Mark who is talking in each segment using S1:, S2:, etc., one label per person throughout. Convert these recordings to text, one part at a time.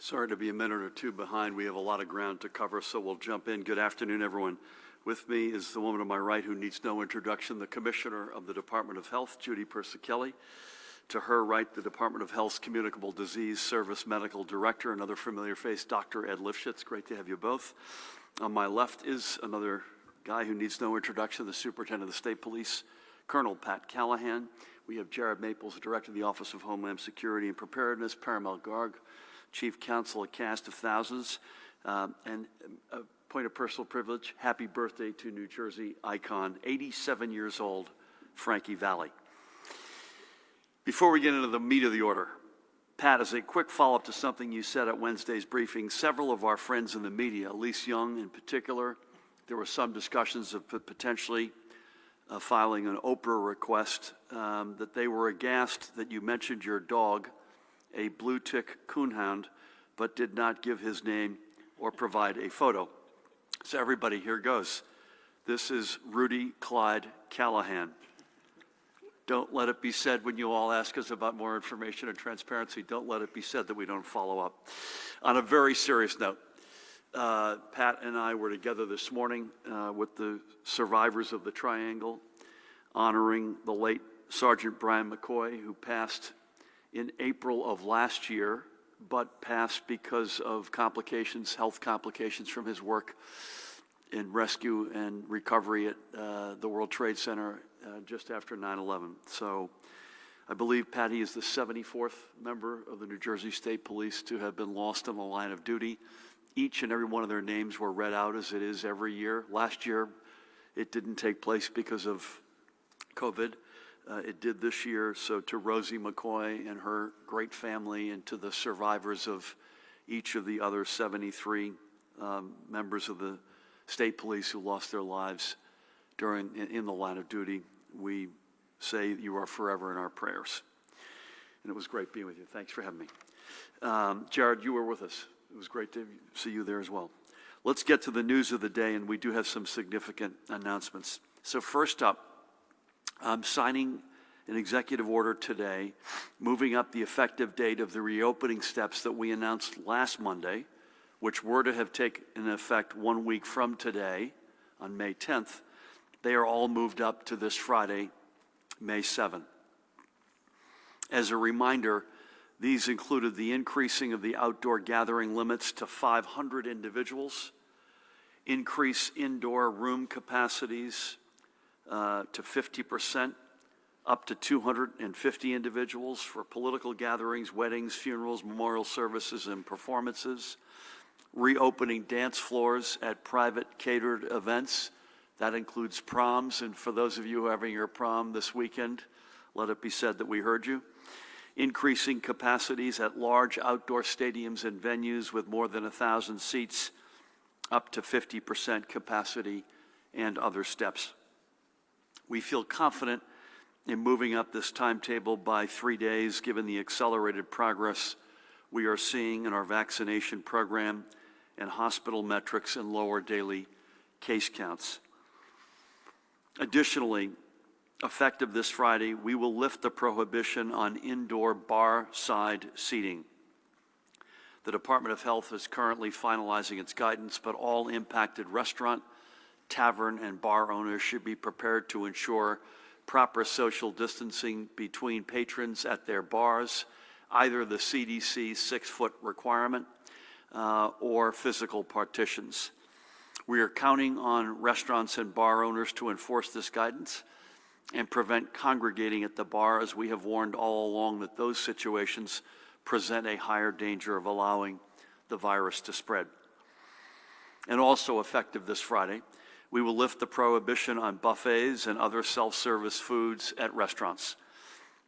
S1: Sorry to be a minute or two behind. We have a lot of ground to cover, so we'll jump in. Good afternoon, everyone. With me is the woman on my right who needs no introduction, the Commissioner of the Department of Health, Judy Persichilli. To her right, the Department of Health's Communicable Disease Service Medical Director, another familiar face, Dr. Ed Lifshitz. Great to have you both. On my left is another guy who needs no introduction, the Superintendent of the State Police, Colonel Pat Callahan. We have Jared Maples, Director of the Office of Homeland Security and Preparedness, Paramount Garg, Chief Counsel, a cast of thousands, and a point of personal privilege, happy birthday to New Jersey icon, 87 years old, Frankie Valli. Before we get into the meat of the order, Pat, as a quick follow-up to something you said at Wednesday's briefing, several of our friends in the media, Elise Young in particular, there were some discussions of potentially filing an Oprah request, that they were aghast that you mentioned your dog, a blue tick coonhound, but did not give his name or provide a photo. So everybody, here goes. This is Rudy Clyde Callahan. Don't let it be said when you all ask us about more information and transparency, don't let it be said that we don't follow up. On a very serious note, Pat and I were together this morning with the survivors of the Triangle, honoring the late Sergeant Brian McCoy, who passed in April of last year, but passed because of complications, health complications from his work in rescue and recovery at the World Trade Center just after 9/11. So I believe Patty is the 74th member of the New Jersey State Police to have been lost in the line of duty. Each and every one of their names were read out as it is every year. Last year, it didn't take place because of COVID. It did this year. So to Rosie McCoy and her great family, and to the survivors of each of the other 73 members of the state police who lost their lives in the line of duty, we say you are forever in our prayers. And it was great being with you. Thanks for having me. Jared, you were with us. It was great to see you there as well. Let's get to the news of the day, and we do have some significant announcements. So first up, I'm signing an executive order today, moving up the effective date of the reopening steps that we announced last Monday, which were to have taken effect 1 week from today on May 10th. They are all moved up to this Friday, May 7th. As a reminder, these included the increasing of the outdoor gathering limits to 500 individuals, increase indoor room capacities to 50%, up to 250 individuals for political gatherings, weddings, funerals, memorial services, and performances, reopening dance floors at private catered events. That includes proms, and for those of you having your prom this weekend, let it be said that we heard you. Increasing capacities at large outdoor stadiums and venues with more than 1,000 seats, up to 50% capacity, and other steps. We feel confident in moving up this timetable by 3 days, given the accelerated progress we are seeing in our vaccination program and hospital metrics and lower daily case counts. Additionally, effective this Friday, we will lift the prohibition on indoor bar-side seating. The Department of Health is currently finalizing its guidance, but all impacted restaurant, tavern, and bar owners should be prepared to ensure proper social distancing between patrons at their bars, either the CDC 6-foot requirement or physical partitions. We are counting on restaurants and bar owners to enforce this guidance and prevent congregating at the bar, as we have warned all along that those situations present a higher danger of allowing the virus to spread. And also effective this Friday, we will lift the prohibition on buffets and other self-service foods at restaurants.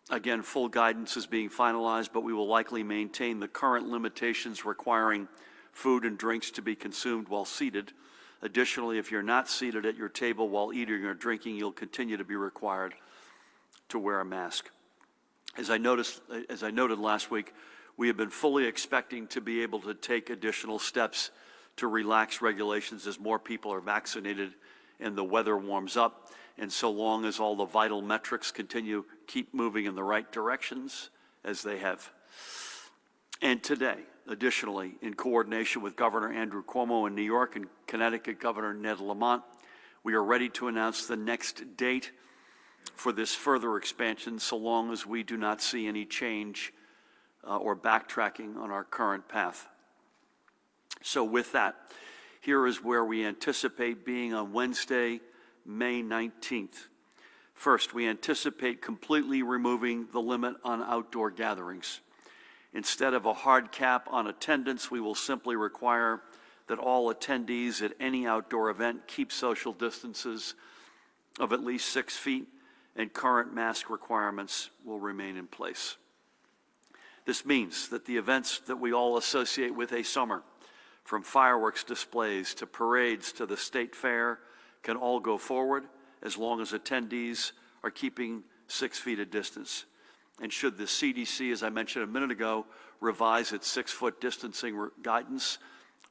S1: Again, full guidance is being finalized, but we will likely maintain the current limitations requiring food and drinks to be consumed while seated. Additionally, if you're not seated at your table while eating or drinking, you'll continue to be required to wear a mask. As I noted last week, we have been fully expecting to be able to take additional steps to relax regulations as more people are vaccinated and the weather warms up. And so long as all the vital metrics keep moving in the right directions as they have. And today, additionally, in coordination with Governor Andrew Cuomo in New York and Connecticut Governor Ned Lamont, we are ready to announce the next date for this further expansion, so long as we do not see any change or backtracking on our current path. So with that, here is where we anticipate being on Wednesday, May 19th. First, we anticipate completely removing the limit on outdoor gatherings. Instead of a hard cap on attendance, we will simply require that all attendees at any outdoor event keep social distances of at least 6 feet, and current mask requirements will remain in place. This means that the events that we all associate with a summer, from fireworks displays to parades to the state fair, can all go forward as long as attendees are keeping 6 feet of distance. And should the CDC, as I mentioned a minute ago, revise its 6-foot distancing guidance,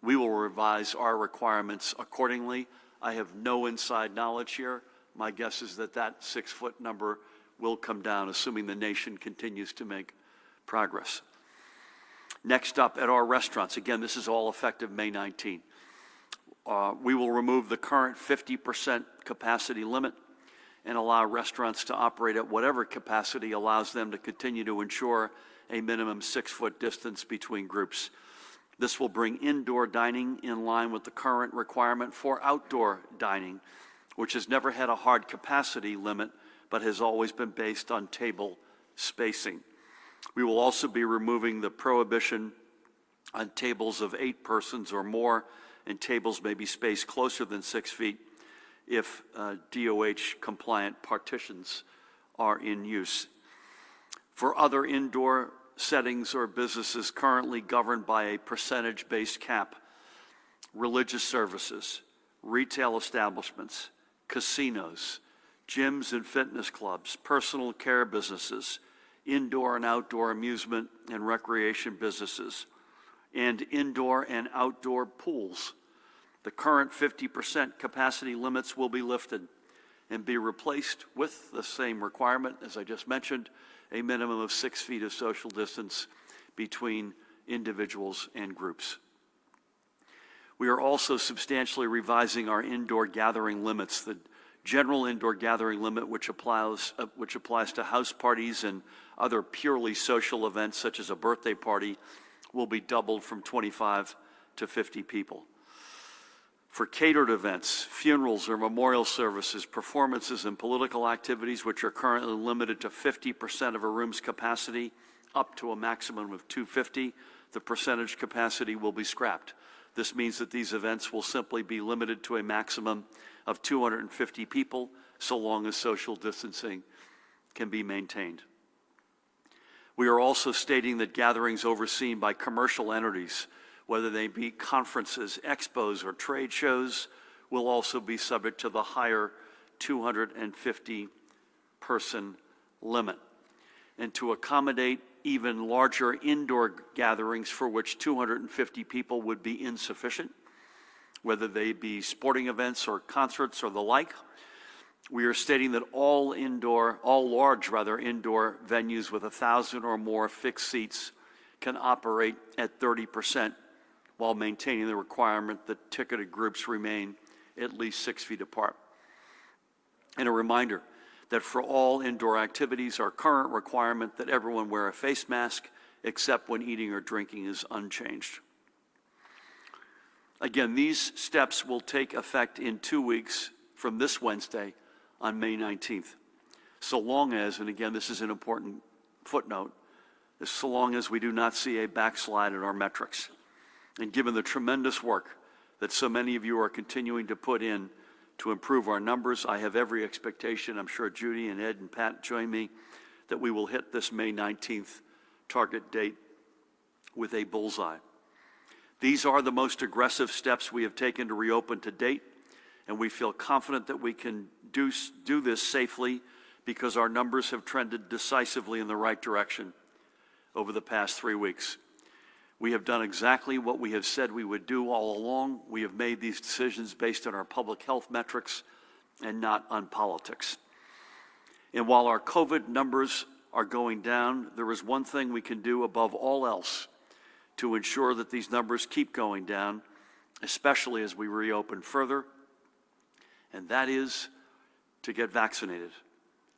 S1: we will revise our requirements accordingly. I have no inside knowledge here. My guess is that that 6-foot number will come down, assuming the nation continues to make progress. Next up, at our restaurants, again, this is all effective May 19th. We will remove the current 50% capacity limit and allow restaurants to operate at whatever capacity allows them to continue to ensure a minimum 6-foot distance between groups. This will bring indoor dining in line with the current requirement for outdoor dining, which has never had a hard capacity limit, but has always been based on table spacing. We will also be removing the prohibition on tables of 8 persons or more, and tables may be spaced closer than 6 feet if DOH-compliant partitions are in use. For other indoor settings or businesses currently governed by a percentage-based cap, religious services, retail establishments, casinos, gyms and fitness clubs, personal care businesses, indoor and outdoor amusement and recreation businesses, and indoor and outdoor pools. The current 50% capacity limits will be lifted and be replaced with the same requirement, as I just mentioned, a minimum of 6 feet of social distance between individuals and groups. We are also substantially revising our indoor gathering limits. The general indoor gathering limit, which applies to house parties and other purely social events, such as a birthday party, will be doubled from 25 to 50 people. For catered events, funerals or memorial services, performances, and political activities, which are currently limited to 50% of a room's capacity, up to a maximum of 250, the percentage capacity will be scrapped. This means that these events will simply be limited to a maximum of 250 people, so long as social distancing can be maintained. We are also stating that gatherings overseen by commercial entities, whether they be conferences, expos, or trade shows, will also be subject to the higher 250-person limit. And to accommodate even larger indoor gatherings for which 250 people would be insufficient, whether they be sporting events or concerts or the like, we are stating that all large indoor venues with 1,000 or more fixed seats can operate at 30%, while maintaining the requirement that ticketed groups remain at least 6 feet apart. And a reminder that for all indoor activities, our current requirement that everyone wear a face mask except when eating or drinking is unchanged. Again, these steps will take effect in 2 weeks from this Wednesday on May 19th. So long as, and again, this is an important footnote, so long as we do not see a backslide in our metrics. And given the tremendous work that so many of you are continuing to put in to improve our numbers, I have every expectation, I'm sure Judy and Ed and Pat join me, that we will hit this May 19th target date with a bullseye. These are the most aggressive steps we have taken to reopen to date, and we feel confident that we can do this safely because our numbers have trended decisively in the right direction over the past 3 weeks. We have done exactly what we have said we would do all along. We have made these decisions based on our public health metrics and not on politics. And while our COVID numbers are going down, there is one thing we can do above all else to ensure that these numbers keep going down, especially as we reopen further, and that is to get vaccinated.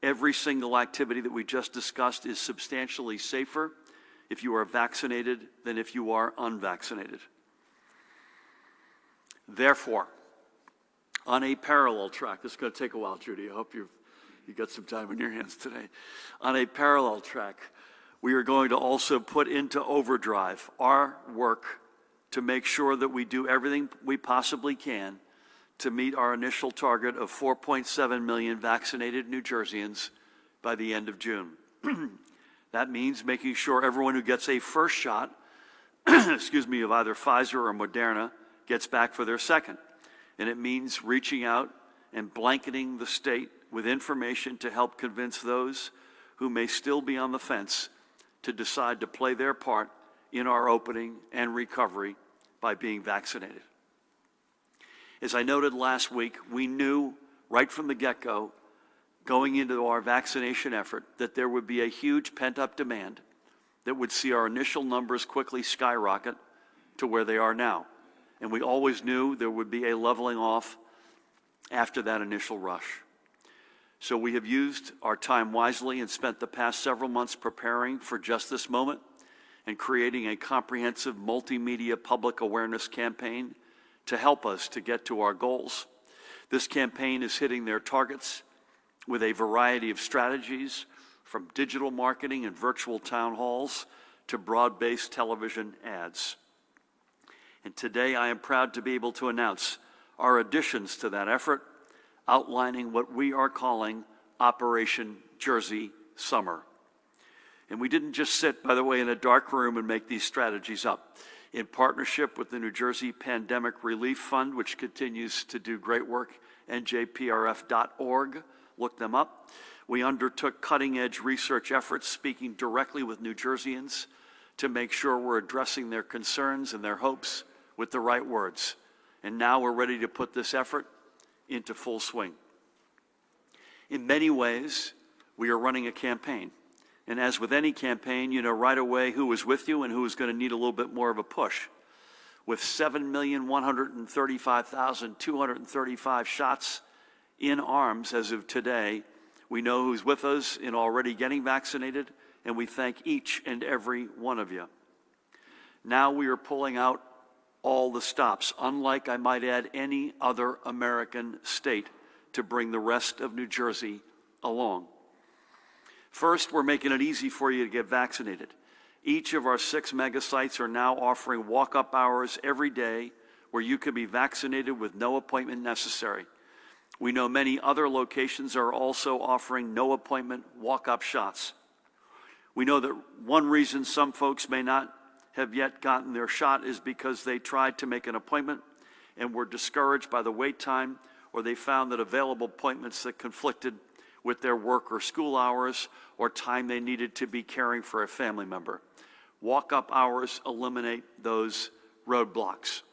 S1: Every single activity that we just discussed is substantially safer if you are vaccinated than if you are unvaccinated. Therefore, on a parallel track, this is going to take a while, Judy. I hope you got some time on your hands today. On a parallel track, we are going to also put into overdrive our work to make sure that we do everything we possibly can to meet our initial target of 4.7 million vaccinated New Jerseyans by the end of June. That means making sure everyone who gets a first shot, excuse me, of either Pfizer or Moderna gets back for their second. And it means reaching out and blanketing the state with information to help convince those who may still be on the fence to decide to play their part in our opening and recovery by being vaccinated. As I noted last week, we knew right from the get-go, going into our vaccination effort, that there would be a huge pent-up demand that would see our initial numbers quickly skyrocket to where they are now. And we always knew there would be a leveling off after that initial rush. So we have used our time wisely and spent the past several months preparing for just this moment and creating a comprehensive multimedia public awareness campaign to help us to get to our goals. This campaign is hitting their targets with a variety of strategies, from digital marketing and virtual town halls to broad-based television ads. And today I am proud to be able to announce our additions to that effort, outlining what we are calling Operation Jersey Summer. And we didn't just sit, by the way, in a dark room and make these strategies up. In partnership with the New Jersey Pandemic Relief Fund, which continues to do great work, NJ.com, look them up. We undertook cutting-edge research efforts speaking directly with New Jerseyans to make sure we're addressing their concerns and their hopes with the right words. And now we're ready to put this effort into full swing. In many ways, we are running a campaign. And as with any campaign, you know right away who is with you and who is going to need a little bit more of a push. With 7,135,235 shots in arms as of today, we know who's with us in already getting vaccinated, and we thank each and every one of you. Now we are pulling out all the stops, unlike, I might add, any other American state, to bring the rest of New Jersey along. First, we're making it easy for you to get vaccinated. Each of our 6 mega sites are now offering walk-up hours every day where you can be vaccinated with no appointment necessary. We know many other locations are also offering no appointment walk-up shots. We know that one reason some folks may not have yet gotten their shot is because they tried to make an appointment and were discouraged by the wait time, or they found that available appointments that conflicted with their work or school hours or time they needed to be caring for a family member. Walk-up hours eliminate those roadblocks.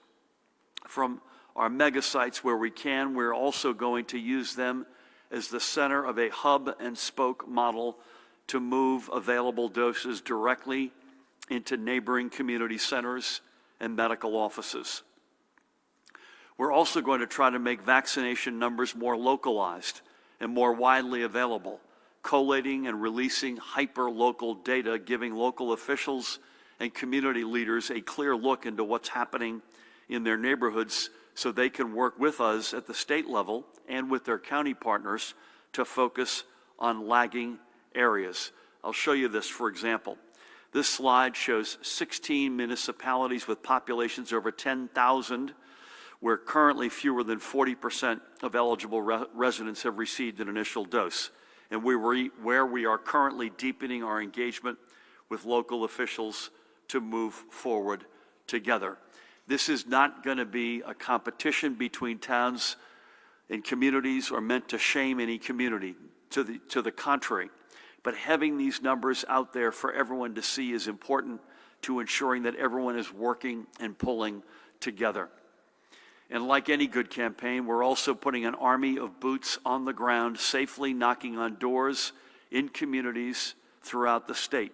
S1: From our mega sites where we can, we're also going to use them as the center of a hub and spoke model to move available doses directly into neighboring community centers and medical offices. We're also going to try to make vaccination numbers more localized and more widely available, collating and releasing hyper-local data, giving local officials and community leaders a clear look into what's happening in their neighborhoods so they can work with us at the state level and with their county partners to focus on lagging areas. I'll show you this, for example. This slide shows 16 municipalities with populations over 10,000 where currently fewer than 40% of eligible residents have received an initial dose, and where we are currently deepening our engagement with local officials to move forward together. This is not going to be a competition between towns and communities or meant to shame any community. To the contrary. But having these numbers out there for everyone to see is important to ensuring that everyone is working and pulling together. And like any good campaign, we're also putting an army of boots on the ground, safely knocking on doors in communities throughout the state.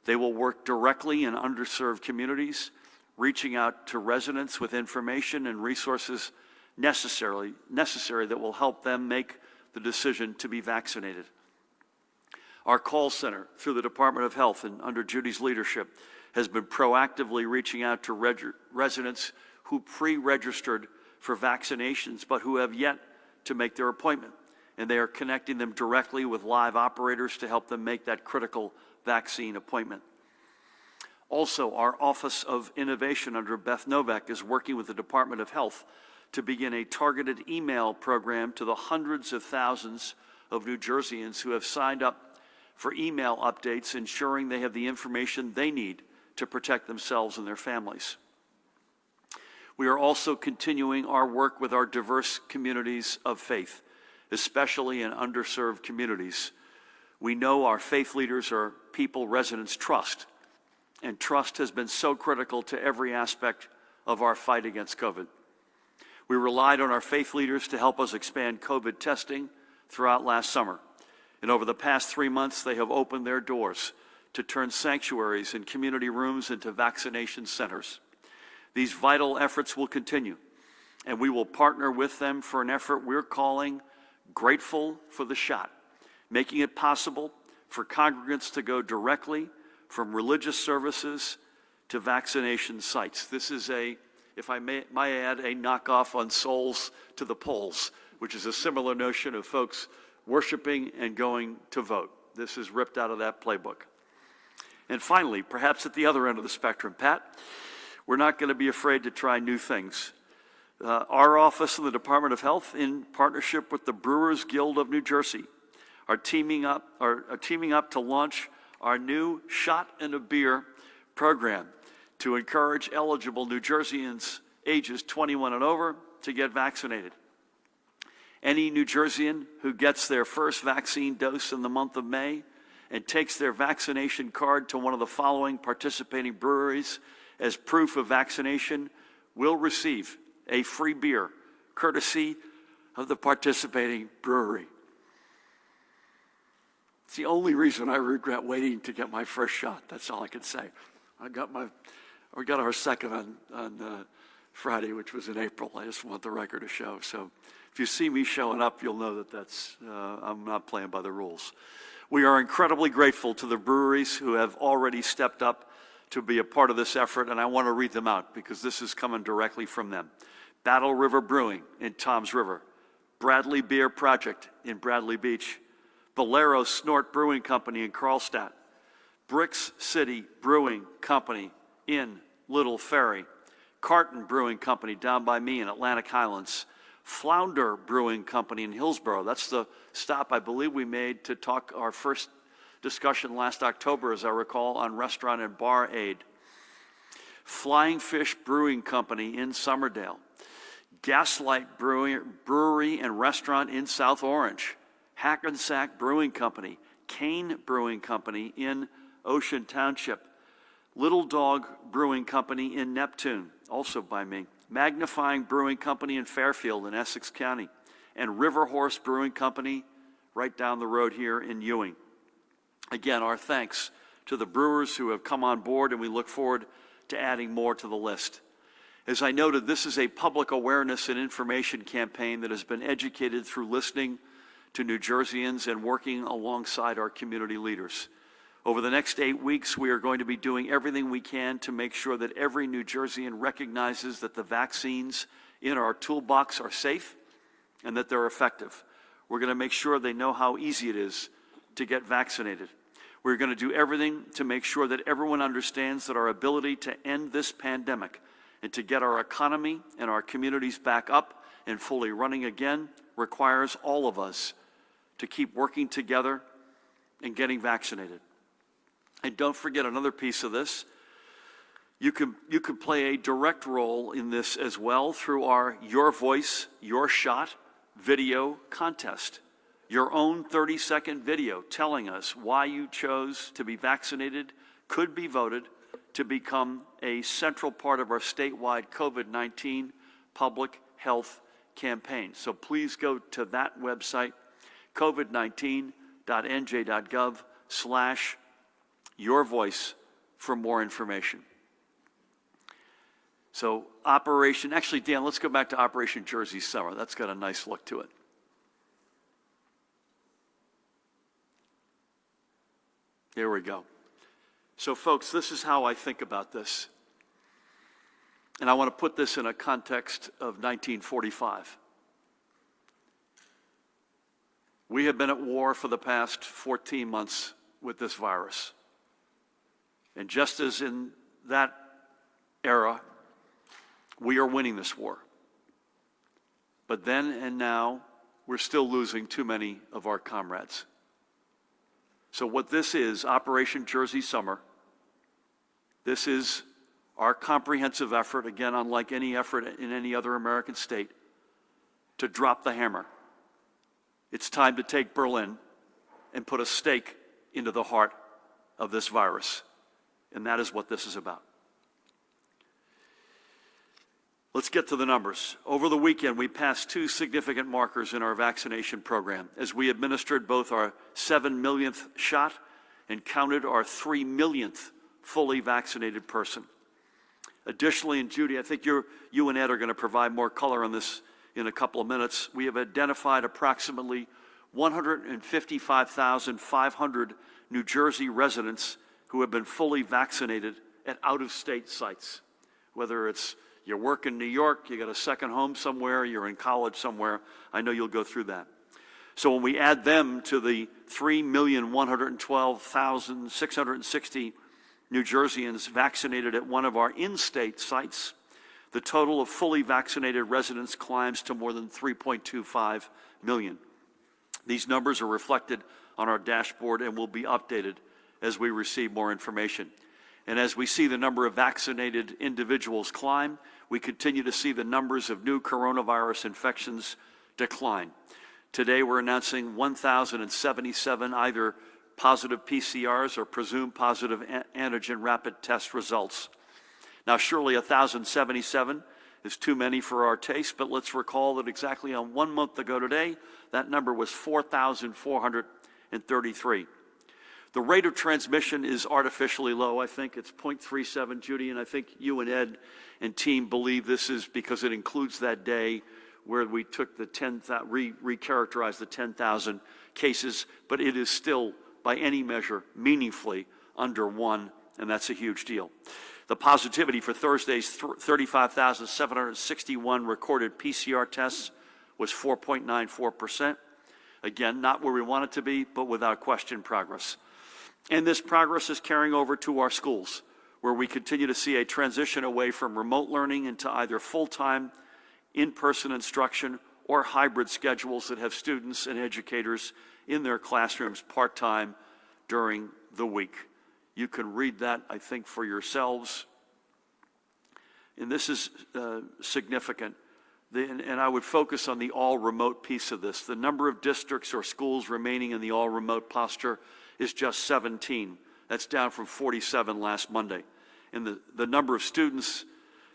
S1: They will work directly in underserved communities, reaching out to residents with information and resources necessary that will help them make the decision to be vaccinated. Our call center, through the Department of Health and under Judy's leadership, has been proactively reaching out to residents who pre-registered for vaccinations but who have yet to make their appointment. And they are connecting them directly with live operators to help them make that critical vaccine appointment. Also, our Office of Innovation under Beth Novak is working with the Department of Health to begin a targeted email program to the hundreds of thousands of New Jerseyans who have signed up for email updates, ensuring they have the information they need to protect themselves and their families. We are also continuing our work with our diverse communities of faith, especially in underserved communities. We know our faith leaders are people residents trust, and trust has been so critical to every aspect of our fight against COVID. We relied on our faith leaders to help us expand COVID testing throughout last summer. And over the past 3 months, they have opened their doors to turn sanctuaries and community rooms into vaccination centers. These vital efforts will continue, and we will partner with them for an effort we're calling Grateful for the Shot, making it possible for congregants to go directly from religious services to vaccination sites. This is if I may add, a knockoff on Souls to the Polls, which is a similar notion of folks worshiping and going to vote. This is ripped out of that playbook. And finally, perhaps at the other end of the spectrum, Pat, we're not going to be afraid to try new things. Our office in the Department of Health, in partnership with the Brewers Guild of New Jersey, are teaming up to launch our new Shot and a Beer program to encourage eligible New Jerseyans ages 21 and over to get vaccinated. Any New Jerseyan who gets their first vaccine dose in the month of May and takes their vaccination card to one of the following participating breweries as proof of vaccination will receive a free beer, courtesy of the participating brewery. It's the only reason I regret waiting to get my first shot. That's all I can say. We got our second on Friday, which was in April. I just want the record to show. So if you see me showing up, you'll know that I'm not playing by the rules. We are incredibly grateful to the breweries who have already stepped up to be a part of this effort, and I want to read them out because this is coming directly from them. Battle River Brewing in Toms River, Bradley Beer Project in Bradley Beach, Bolero Snort Brewing Company in Carlstadt, Bricks City Brewing Company in Little Ferry, Carton Brewing Company down by me in Atlantic Highlands, Flounder Brewing Company in Hillsborough. That's the stop I believe we made to talk our first discussion last October, as I recall, on restaurant and bar aid. Flying Fish Brewing Company in Somerdale, Gaslight Brewery and Restaurant in South Orange, Hackensack Brewing Company, Kane Brewing Company in Ocean Township, Little Dog Brewing Company in Neptune, also by me, Magnifying Brewing Company in Fairfield in Essex County, and River Horse Brewing Company right down the road here in Ewing. Again, our thanks to the brewers who have come on board, and we look forward to adding more to the list. As I noted, this is a public awareness and information campaign that has been educated through listening to New Jerseyans and working alongside our community leaders. Over the next 8 weeks, we are going to be doing everything we can to make sure that every New Jerseyan recognizes that the vaccines in our toolbox are safe and that they're effective. We're going to make sure they know how easy it is to get vaccinated. We're going to do everything to make sure that everyone understands that our ability to end this pandemic and to get our economy and our communities back up and fully running again requires all of us to keep working together and getting vaccinated. And don't forget another piece of this. You can play a direct role in this as well through our Your Voice, Your Shot video contest. Your own 30-second video telling us why you chose to be vaccinated could be voted to become a central part of our statewide COVID-19 public health campaign. So please go to that website, covid19.nj.gov/YourVoiceYourShot. your voice for more information. So actually, Dan, let's go back to Operation Jersey Summer. That's got a nice look to it. There we go. So folks, this is how I think about this. And I want to put this in a context of 1945. We have been at war for the past 14 months with this virus. And just as in that era, we are winning this war. But then and now, we're still losing too many of our comrades. So what this is, Operation Jersey Summer, this is our comprehensive effort, again, unlike any effort in any other American state, to drop the hammer. It's time to take Berlin and put a stake into the heart of this virus. And that is what this is about. Let's get to the numbers. Over the weekend, we passed 2 significant markers in our vaccination program as we administered both our 7 millionth shot and counted our 3 millionth fully vaccinated person. Additionally, and Judy, I think you and Ed are going to provide more color on this in a couple of minutes, we have identified approximately 155,500 New Jersey residents who have been fully vaccinated at out-of-state sites, whether it's you work in New York, you got a second home somewhere, you're in college somewhere. I know you'll go through that. So when we add them to the 3,112,660 New Jerseyans vaccinated at one of our in-state sites, the total of fully vaccinated residents climbs to more than 3.25 million. These numbers are reflected on our dashboard and will be updated as we receive more information. And as we see the number of vaccinated individuals climb, we continue to see the numbers of new coronavirus infections decline. Today, we're announcing 1,077 either positive PCRs or presumed positive antigen rapid test results. Now, surely 1,077 is too many for our taste, but let's recall that exactly on 1 month ago today, that number was 4,433. The rate of transmission is artificially low. I think it's 0.37, Judy, and I think you and Ed and team believe this is because it includes that day where we took the recharacterized the 10,000 cases, but it is still, by any measure, meaningfully under 1, and that's a huge deal. The positivity for Thursday's 35,761 recorded PCR tests was 4.94%. Again, not where we want it to be, but without question progress. And this progress is carrying over to our schools, where we continue to see a transition away from remote learning into either full-time, in-person instruction or hybrid schedules that have students and educators in their classrooms part-time during the week. You can read that, I think, for yourselves. And this is significant. And I would focus on the all-remote piece of this. The number of districts or schools remaining in the all-remote posture is just 17. That's down from 47 last Monday. And the number of students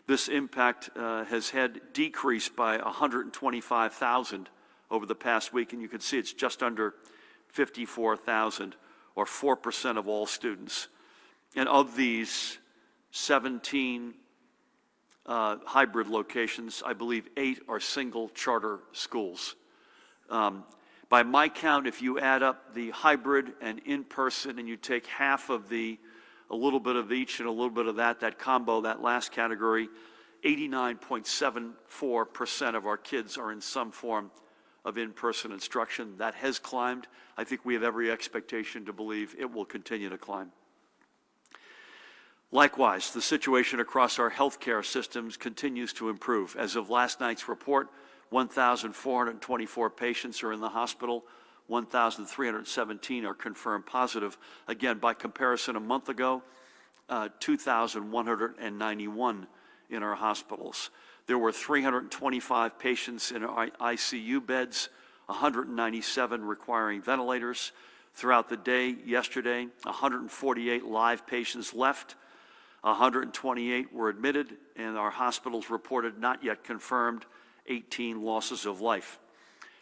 S1: this impact has had decreased by 125,000 over the past week, and you can see it's just under 54,000, or 4% of all students. And of these 17 hybrid locations, I believe 8 are single charter schools. By my count, if you add up the hybrid and in-person and you take half of a little bit of each and a little bit of that combo, that last category, 89.74% of our kids are in some form of in-person instruction. That has climbed. I think we have every expectation to believe it will continue to climb. Likewise, the situation across our healthcare systems continues to improve. As of last night's report, 1,424 patients are in the hospital, 1,317 are confirmed positive. Again, by comparison, a month ago, 2,191 in our hospitals. There were 325 patients in our ICU beds, 197 requiring ventilators. Throughout the day yesterday, 148 live patients left, 128 were admitted, and our hospitals reported not yet confirmed 18 losses of life.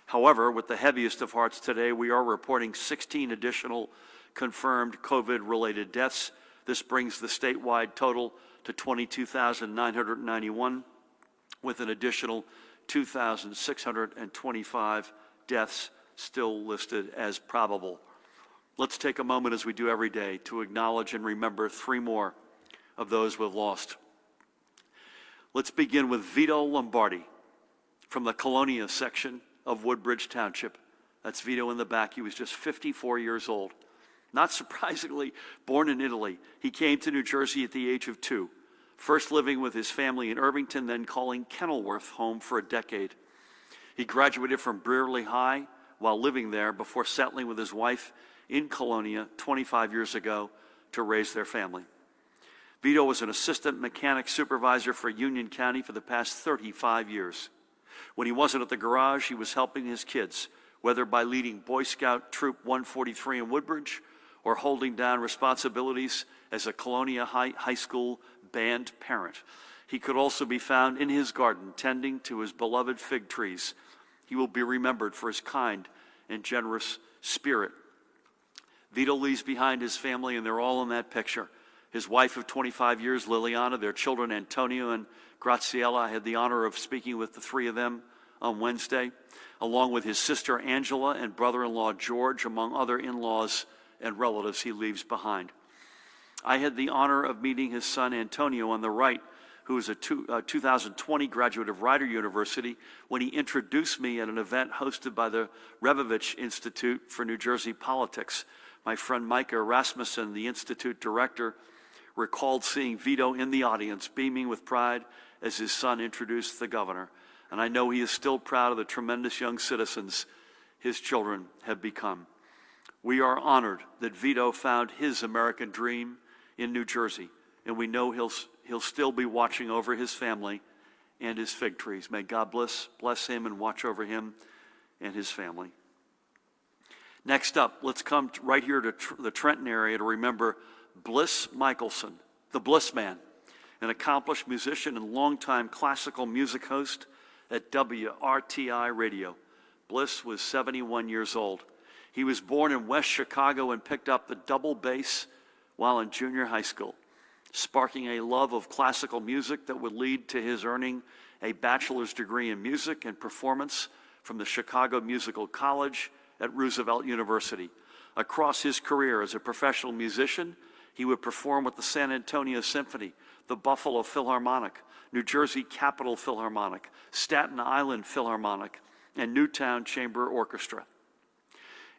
S1: However, with the heaviest of hearts today, we are reporting 16 additional confirmed COVID-related deaths. This brings the statewide total to 22,991, with an additional 2,625 deaths still listed as probable. Let's take a moment, as we do every day, to acknowledge and remember 3 more of those we've lost. Let's begin with Vito Lombardi from the Colonia section of Woodbridge Township. That's Vito in the back. He was just 54 years old. Not surprisingly, born in Italy, he came to New Jersey at the age of 2, first living with his family in Irvington, then calling Kenilworth home for a decade. He graduated from Brearley High while living there before settling with his wife in Colonia 25 years ago to raise their family. Vito was an assistant mechanic supervisor for Union County for the past 35 years. When he wasn't at the garage, he was helping his kids, whether by leading Boy Scout Troop 143 in Woodbridge or holding down responsibilities as a Colonia High School band parent. He could also be found in his garden tending to his beloved fig trees. He will be remembered for his kind and generous spirit. Vito leaves behind his family, and they're all in that picture. His wife of 25 years, Liliana, their children, Antonio and Graciela. I had the honor of speaking with the 3 of them on Wednesday, along with his sister, Angela, and brother-in-law, George, among other in-laws and relatives he leaves behind. I had the honor of meeting his son, Antonio, on the right, who is a 2020 graduate of Rider University, when he introduced me at an event hosted by the Rebovich Institute for New Jersey Politics. My friend Micah Rasmussen, the Institute director, recalled seeing Vito in the audience, beaming with pride as his son introduced the governor. And I know he is still proud of the tremendous young citizens his children have become. We are honored that Vito found his American dream in New Jersey, and we know he'll still be watching over his family and his fig trees. May God bless him and watch over him and his family. Next up, let's come right here to the Trenton area to remember Bliss Michelson, the Bliss Man, an accomplished musician and longtime classical music host at WRTI Radio. Bliss was 71 years old. He was born in West Chicago and picked up the double bass while in junior high school, sparking a love of classical music that would lead to his earning a bachelor's degree in music and performance from the Chicago Musical College at Roosevelt University. Across his career as a professional musician, he would perform with the San Antonio Symphony, the Buffalo Philharmonic, New Jersey Capitol Philharmonic, Staten Island Philharmonic, and Newtown Chamber Orchestra.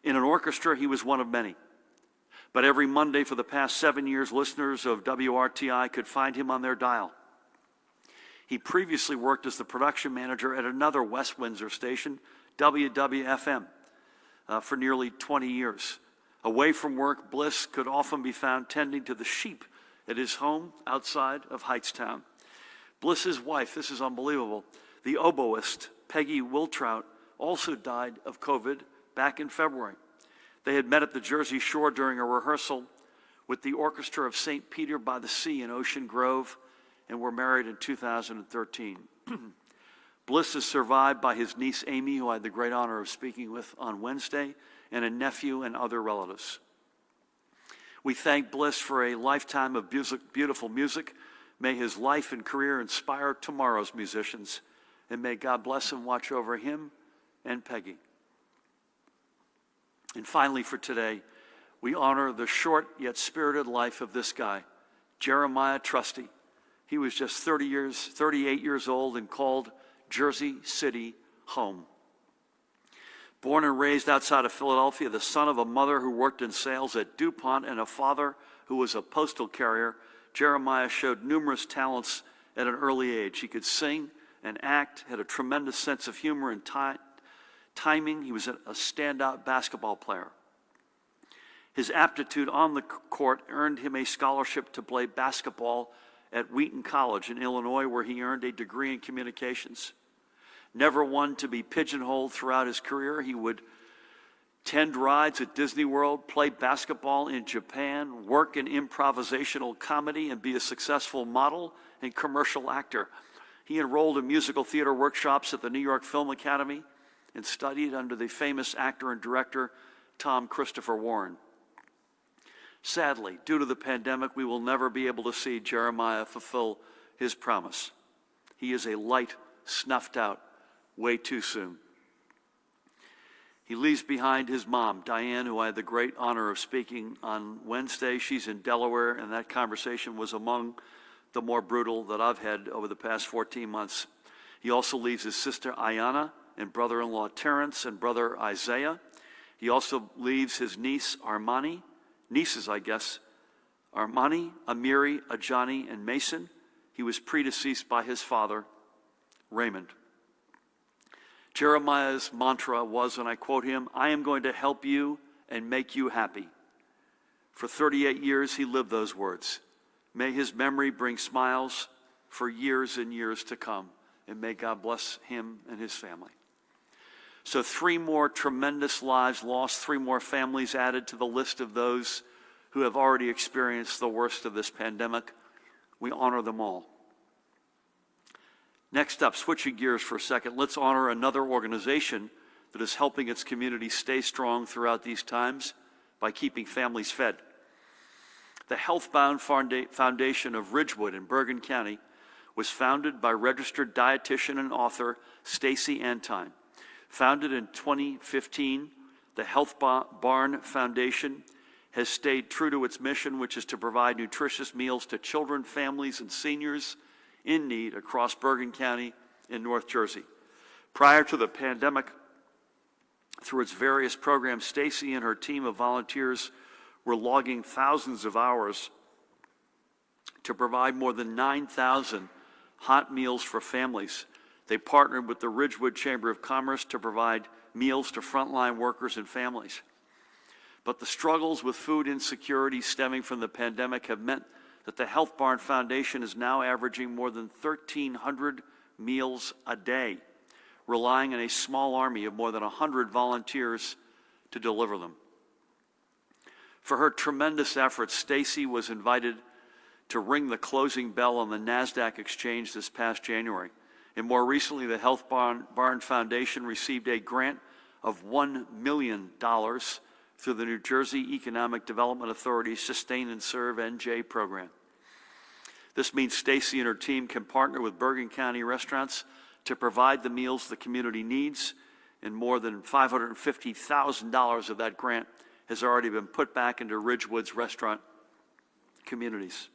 S1: In an orchestra, he was one of many. But every Monday for the past 7 years, listeners of WRTI could find him on their dial. He previously worked as the production manager at another West Windsor station, WWFM, for nearly 20 years. Away from work, Bliss could often be found tending to the sheep at his home outside of Heightstown. Bliss's wife, this is unbelievable, the oboist, Peggy Wiltrout, also died of COVID back in February. They had met at the Jersey Shore during a rehearsal with the Orchestra of St. Peter by the Sea in Ocean Grove and were married in 2013. Bliss is survived by his niece Amy, who I had the great honor of speaking with on Wednesday, and a nephew and other relatives. We thank Bliss for a lifetime of beautiful music. May his life and career inspire tomorrow's musicians, and may God bless and watch over him and Peggy. And finally for today, we honor the short yet spirited life of this guy, Jeremiah Trusty. He was just 38 years old and called Jersey City home. Born and raised outside of Philadelphia, the son of a mother who worked in sales at DuPont and a father who was a postal carrier, Jeremiah showed numerous talents at an early age. He could sing and act, had a tremendous sense of humor and timing. He was a standout basketball player. His aptitude on the court earned him a scholarship to play basketball at Wheaton College in Illinois, where he earned a degree in communications. Never one to be pigeonholed throughout his career, he would tend rides at Disney World, play basketball in Japan, work in improvisational comedy, and be a successful model and commercial actor. He enrolled in musical theater workshops at the New York Film Academy and studied under the famous actor and director Tom Christopher Warren. Sadly, due to the pandemic, we will never be able to see Jeremiah fulfill his promise. He is a light snuffed out way too soon. He leaves behind his mom, Diane, who I had the great honor of speaking on Wednesday. She's in Delaware, and that conversation was among the more brutal that I've had over the past 14 months. He also leaves his sister, Ayanna, and brother-in-law, Terrence, and brother, Isaiah. He also leaves his nieces, Armani, Amiri, Ajani, and Mason. He was predeceased by his father, Raymond. Jeremiah's mantra was, and I quote him, "I am going to help you and make you happy." For 38 years, he lived those words. May his memory bring smiles for years and years to come, and may God bless him and his family. So 3 more tremendous lives lost, 3 more families added to the list of those who have already experienced the worst of this pandemic. We honor them all. Next up, switching gears for a second, let's honor another organization that is helping its community stay strong throughout these times by keeping families fed. The Healthbound Foundation of Ridgewood in Bergen County was founded by registered dietitian and author Stacy Antine. Founded in 2015, the Health Barn Foundation has stayed true to its mission, which is to provide nutritious meals to children, families, and seniors in need across Bergen County in North Jersey. Prior to the pandemic, through its various programs, Stacy and her team of volunteers were logging thousands of hours to provide more than 9,000 hot meals for families. They partnered with the Ridgewood Chamber of Commerce to provide meals to frontline workers and families. But the struggles with food insecurity stemming from the pandemic have meant that the Health Barn Foundation is now averaging more than 1,300 meals a day, relying on a small army of more than 100 volunteers to deliver them. For her tremendous efforts, Stacy was invited to ring the closing bell on the NASDAQ exchange this past January. And more recently, the Health Barn Foundation received a grant of $1 million through the New Jersey Economic Development Authority's Sustain and Serve NJ program. This means Stacy and her team can partner with Bergen County restaurants to provide the meals the community needs, and more than $550,000 of that grant has already been put back into Ridgewood's restaurant communities.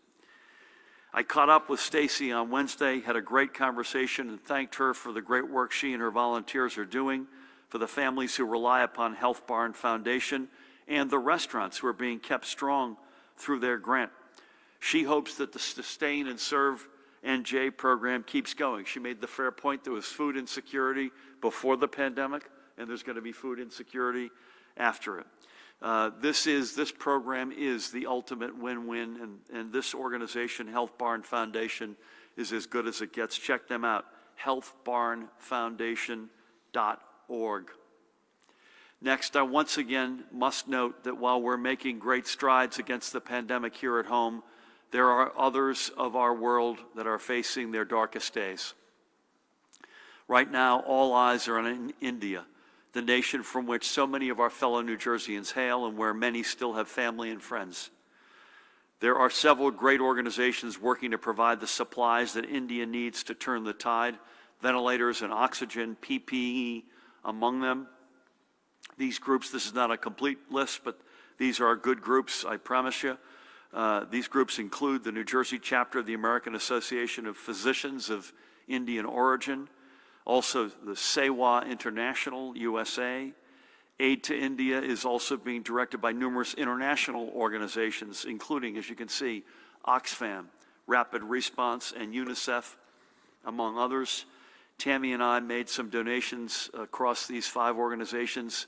S1: I caught up with Stacy on Wednesday, had a great conversation, and thanked her for the great work she and her volunteers are doing for the families who rely upon Health Barn Foundation and the restaurants who are being kept strong through their grant. She hopes that the Sustain and Serve NJ program keeps going. She made the fair point there was food insecurity before the pandemic, and there's going to be food insecurity after it. This program is the ultimate win-win, and this organization, Health Barn Foundation, is as good as it gets. Check them out, healthbarnfoundation.org. Next, I once again must note that while we're making great strides against the pandemic here at home, there are others of our world that are facing their darkest days. Right now, all eyes are on India, the nation from which so many of our fellow New Jerseyans hail and where many still have family and friends. There are several great organizations working to provide the supplies that India needs to turn the tide, ventilators and oxygen, PPE among them. These groups, this is not a complete list, but these are good groups, I promise you. These groups include the New Jersey chapter of the American Association of Physicians of Indian Origin, also the Sewa International, USA. Aid to India is also being directed by numerous international organizations, including, as you can see, Oxfam, Rapid Response, and UNICEF, among others. Tammy and I made some donations across these 5 organizations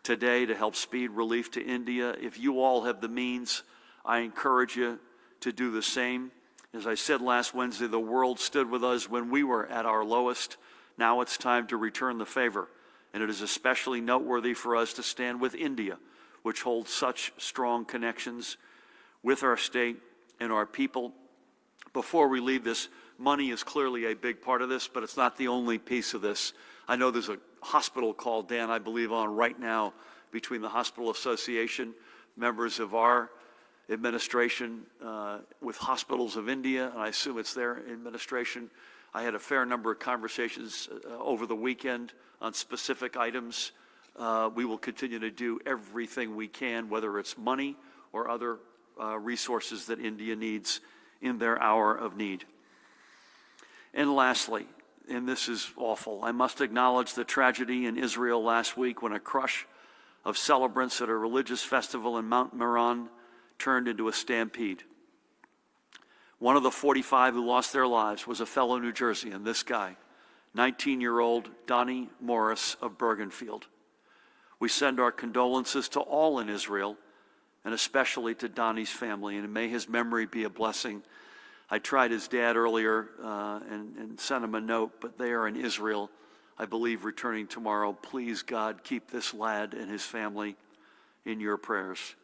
S1: today to help speed relief to India. If you all have the means, I encourage you to do the same. As I said last Wednesday, the world stood with us when we were at our lowest. Now it's time to return the favor, and it is especially noteworthy for us to stand with India, which holds such strong connections with our state and our people. Before we leave this, money is clearly a big part of this, but it's not the only piece of this. I know there's a hospital call, Dan, I believe, on right now between the Hospital Association, members of our administration with Hospitals of India, and I assume it's their administration. I had a fair number of conversations over the weekend on specific items. We will continue to do everything we can, whether it's money or other resources that India needs in their hour of need. And lastly, and this is awful, I must acknowledge the tragedy in Israel last week when a crush of celebrants at a religious festival in Mount Meron turned into a stampede. One of the 45 who lost their lives was a fellow New Jerseyan, this guy, 19-year-old Donnie Morris of Bergenfield. We send our condolences to all in Israel, and especially to Donnie's family, and may his memory be a blessing. I tried his dad earlier and sent him a note, but they are in Israel, I believe, returning tomorrow. Please, God, keep this lad and his family in your prayers.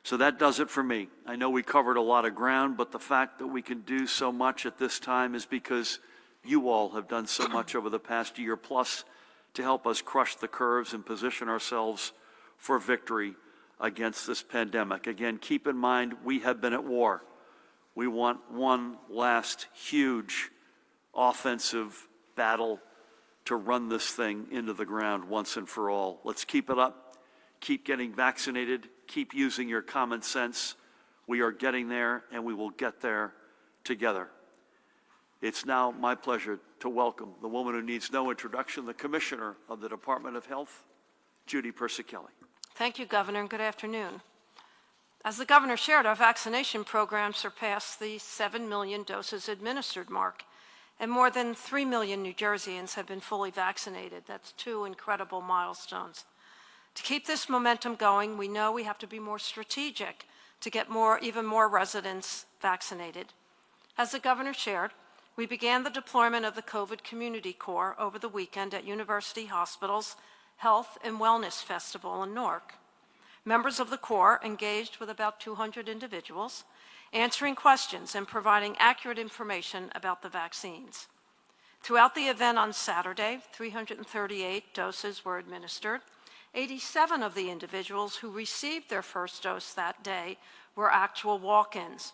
S1: So that does it for me. I know we covered a lot of ground, but the fact that we can do so much at this time is because you all have done so much over the past year plus to help us crush the curves and position ourselves for victory against this pandemic. Again, keep in mind, we have been at war. We want one last huge offensive battle to run this thing into the ground once and for all. Let's keep it up. Keep getting vaccinated. Keep using your common sense. We are getting there, and we will get there together. It's now my pleasure to welcome the woman who needs no introduction, the Commissioner of the Department of Health, Judy Persichilli.
S2: Thank you, Governor, and good afternoon. As the Governor shared, our vaccination program surpassed the 7 million doses administered mark, and more than 3 million New Jerseyans have been fully vaccinated. That's two incredible milestones. To keep this momentum going, we know we have to be more strategic to get even more residents vaccinated. As the Governor shared, we began the deployment of the COVID Community Corps over the weekend at University Hospital's Health and Wellness Festival in Newark. Members of the Corps engaged with about 200 individuals, answering questions and providing accurate information about the vaccines. Throughout the event on Saturday, 338 doses were administered. 87 of the individuals who received their first dose that day were actual walk-ins.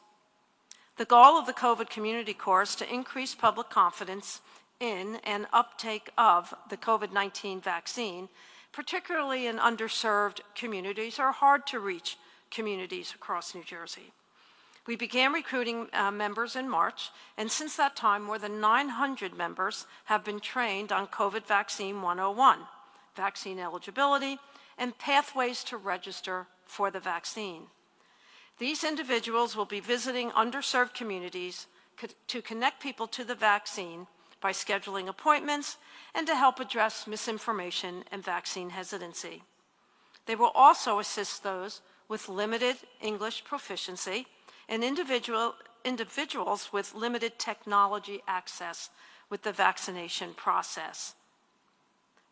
S2: The goal of the COVID Community Corps is to increase public confidence in and uptake of the COVID-19 vaccine, particularly in underserved communities or hard-to-reach communities across New Jersey. We began recruiting members in March, and since that time, more than 900 members have been trained on COVID Vaccine 101, vaccine eligibility, and pathways to register for the vaccine. These individuals will be visiting underserved communities to connect people to the vaccine by scheduling appointments and to help address misinformation and vaccine hesitancy. They will also assist those with limited English proficiency and individuals with limited technology access with the vaccination process.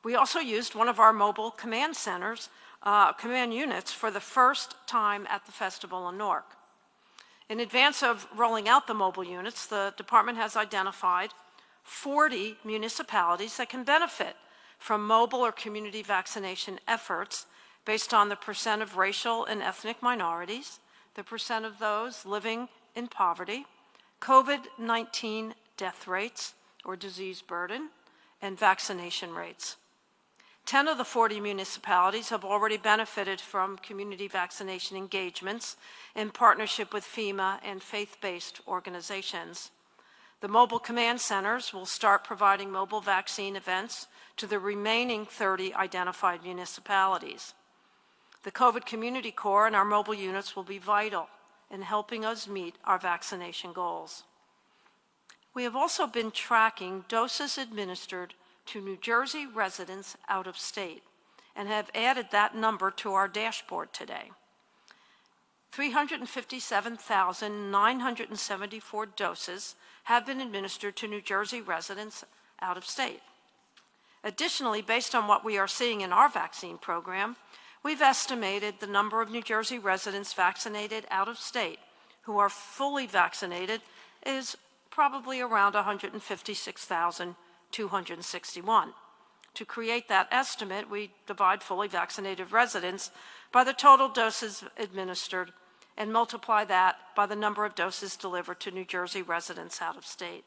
S2: We also used one of our mobile command centers, command units, for the first time at the festival in Newark. In advance of rolling out the mobile units, the department has identified 40 municipalities that can benefit from mobile or community vaccination efforts based on the percent of racial and ethnic minorities, the percent of those living in poverty, COVID-19 death rates or disease burden, and vaccination rates. 10 of the 40 municipalities have already benefited from community vaccination engagements in partnership with FEMA and faith-based organizations. The mobile command centers will start providing mobile vaccine events to the remaining 30 identified municipalities. The COVID Community Corps and our mobile units will be vital in helping us meet our vaccination goals. We have also been tracking doses administered to New Jersey residents out of state and have added that number to our dashboard today. 357,974 doses have been administered to New Jersey residents out of state. Additionally, based on what we are seeing in our vaccine program, we've estimated the number of New Jersey residents vaccinated out of state who are fully vaccinated is probably around 156,261. To create that estimate, we divide fully vaccinated residents by the total doses administered and multiply that by the number of doses delivered to New Jersey residents out of state.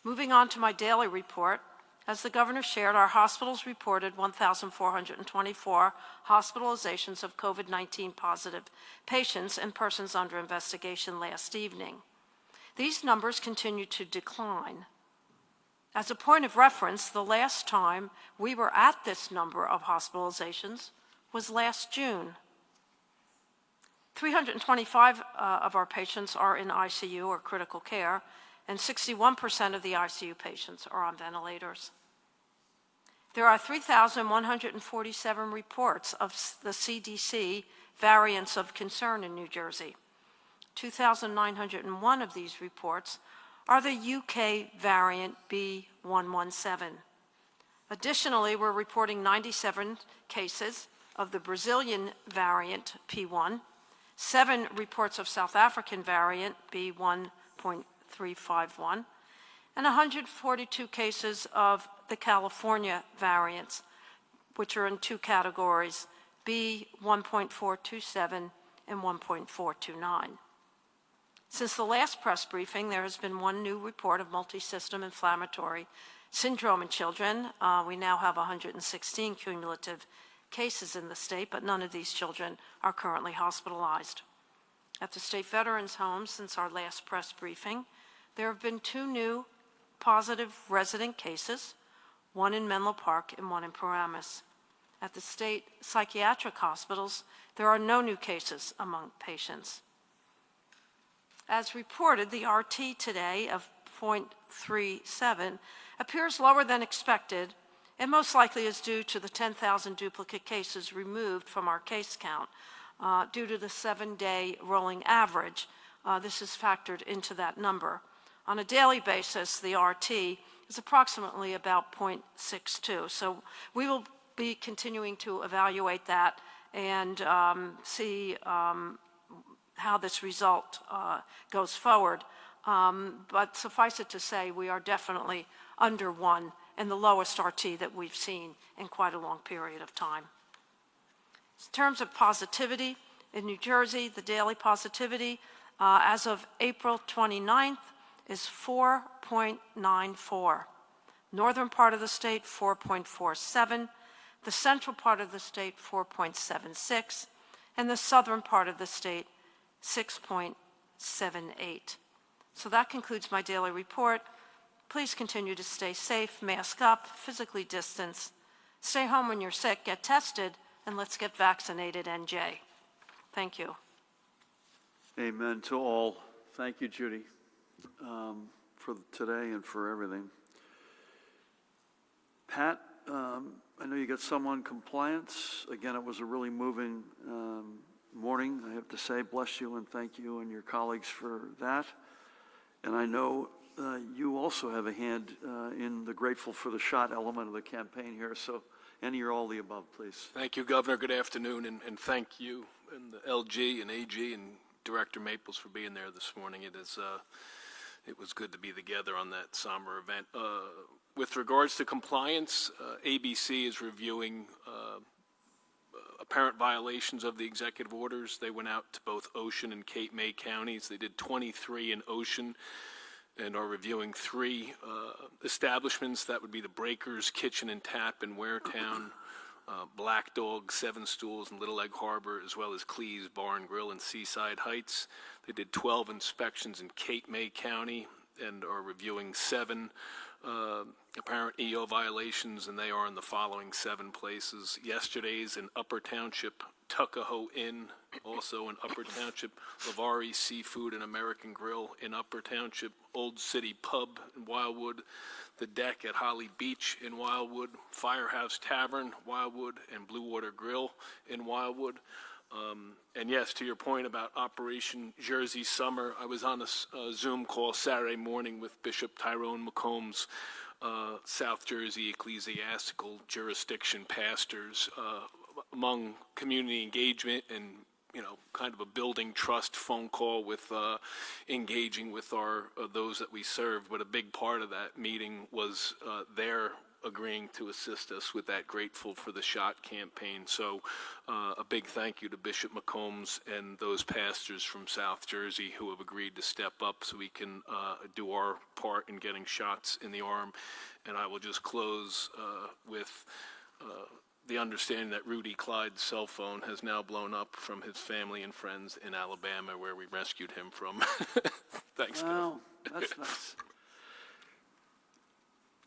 S2: Moving on to my daily report, as the governor shared, our hospitals reported 1,424 hospitalizations of COVID-19 positive patients and persons under investigation last evening. These numbers continue to decline. As a point of reference, the last time we were at this number of hospitalizations was last June. 325 of our patients are in ICU or critical care, and 61% of the ICU patients are on ventilators. There are 3,147 reports of the CDC variants of concern in New Jersey. 2,901 of these reports are the UK variant B117. Additionally, we're reporting 97 cases of the Brazilian variant P1, 7 reports of South African variant B1.351, and 142 cases of the California variants, which are in 2 categories, B1.427 and 1.429. Since the last press briefing, there has been 1 new report of multisystem inflammatory syndrome in children. We now have 116 cumulative cases in the state, but none of these children are currently hospitalized. At the state veterans' homes, since our last press briefing, there have been 2 new positive resident cases, 1 in Menlo Park and 1 in Paramus. At the state psychiatric hospitals, there are no new cases among patients. As reported, the RT today of 0.37 appears lower than expected, and most likely is due to the 10,000 duplicate cases removed from our case count due to the 7-day rolling average. This is factored into that number. On a daily basis, the RT is approximately about 0.62. So we will be continuing to evaluate that and see how this result goes forward. But suffice it to say, we are definitely under 1 and the lowest RT that we've seen in quite a long period of time. In terms of positivity, in New Jersey, the daily positivity as of April 29th is 4.94. Northern part of the state, 4.47. The central part of the state, 4.76. And the southern part of the state, 6.78. So that concludes my daily report. Please continue to stay safe, mask up, physically distance. Stay home when you're sick, get tested, and let's get vaccinated, NJ. Thank you.
S1: Amen to all. Thank you, Judy, for today and for everything. Pat, I know you got some on compliance. Again, it was a really moving morning, I have to say. Bless you and thank you and your colleagues for that. And I know you also have a hand in the grateful for the shot element of the campaign here. So any or all the above, please.
S3: Thank you, Governor. Good afternoon, and thank you and the LG and AG and Director Maples for being there this morning. It was good to be together on that somber event. With regards to compliance, ABC is reviewing apparent violations of the executive orders. They went out to both Ocean and Cape May counties. They did 23 in Ocean and are reviewing 3 establishments. That would be the Breakers Kitchen and Tap in Waretown, Black Dog, 7 Stools in Little Egg Harbor, as well as Cleese Bar and Grill in Seaside Heights. They did 12 inspections in Cape May County and are reviewing 7 apparent EO violations, and they are in the following 7 places. Yesterday's in Upper Township, Tuckahoe Inn, also in Upper Township, Lavari Seafood and American Grill in Upper Township, Old City Pub in Wildwood, The Deck at Holly Beach in Wildwood, Firehouse Tavern, Wildwood, and Blue Water Grill in Wildwood. And yes, to your point about Operation Jersey Summer, I was on a Zoom call Saturday morning with Bishop Tyrone McCombs, South Jersey Ecclesiastical Jurisdiction pastors, among community engagement and kind of a building trust phone call with engaging with those that we serve. But a big part of that meeting was their agreeing to assist us with that Grateful for the Shot campaign. So a big thank you to Bishop McCombs and those pastors from South Jersey who have agreed to step up so we can do our part in getting shots in the arm. And I will just close with the understanding that Rudy Clyde's cell phone has now blown up from his family and friends in Alabama, where we rescued him from. Thanks, Bill.
S1: Wow, that's nice.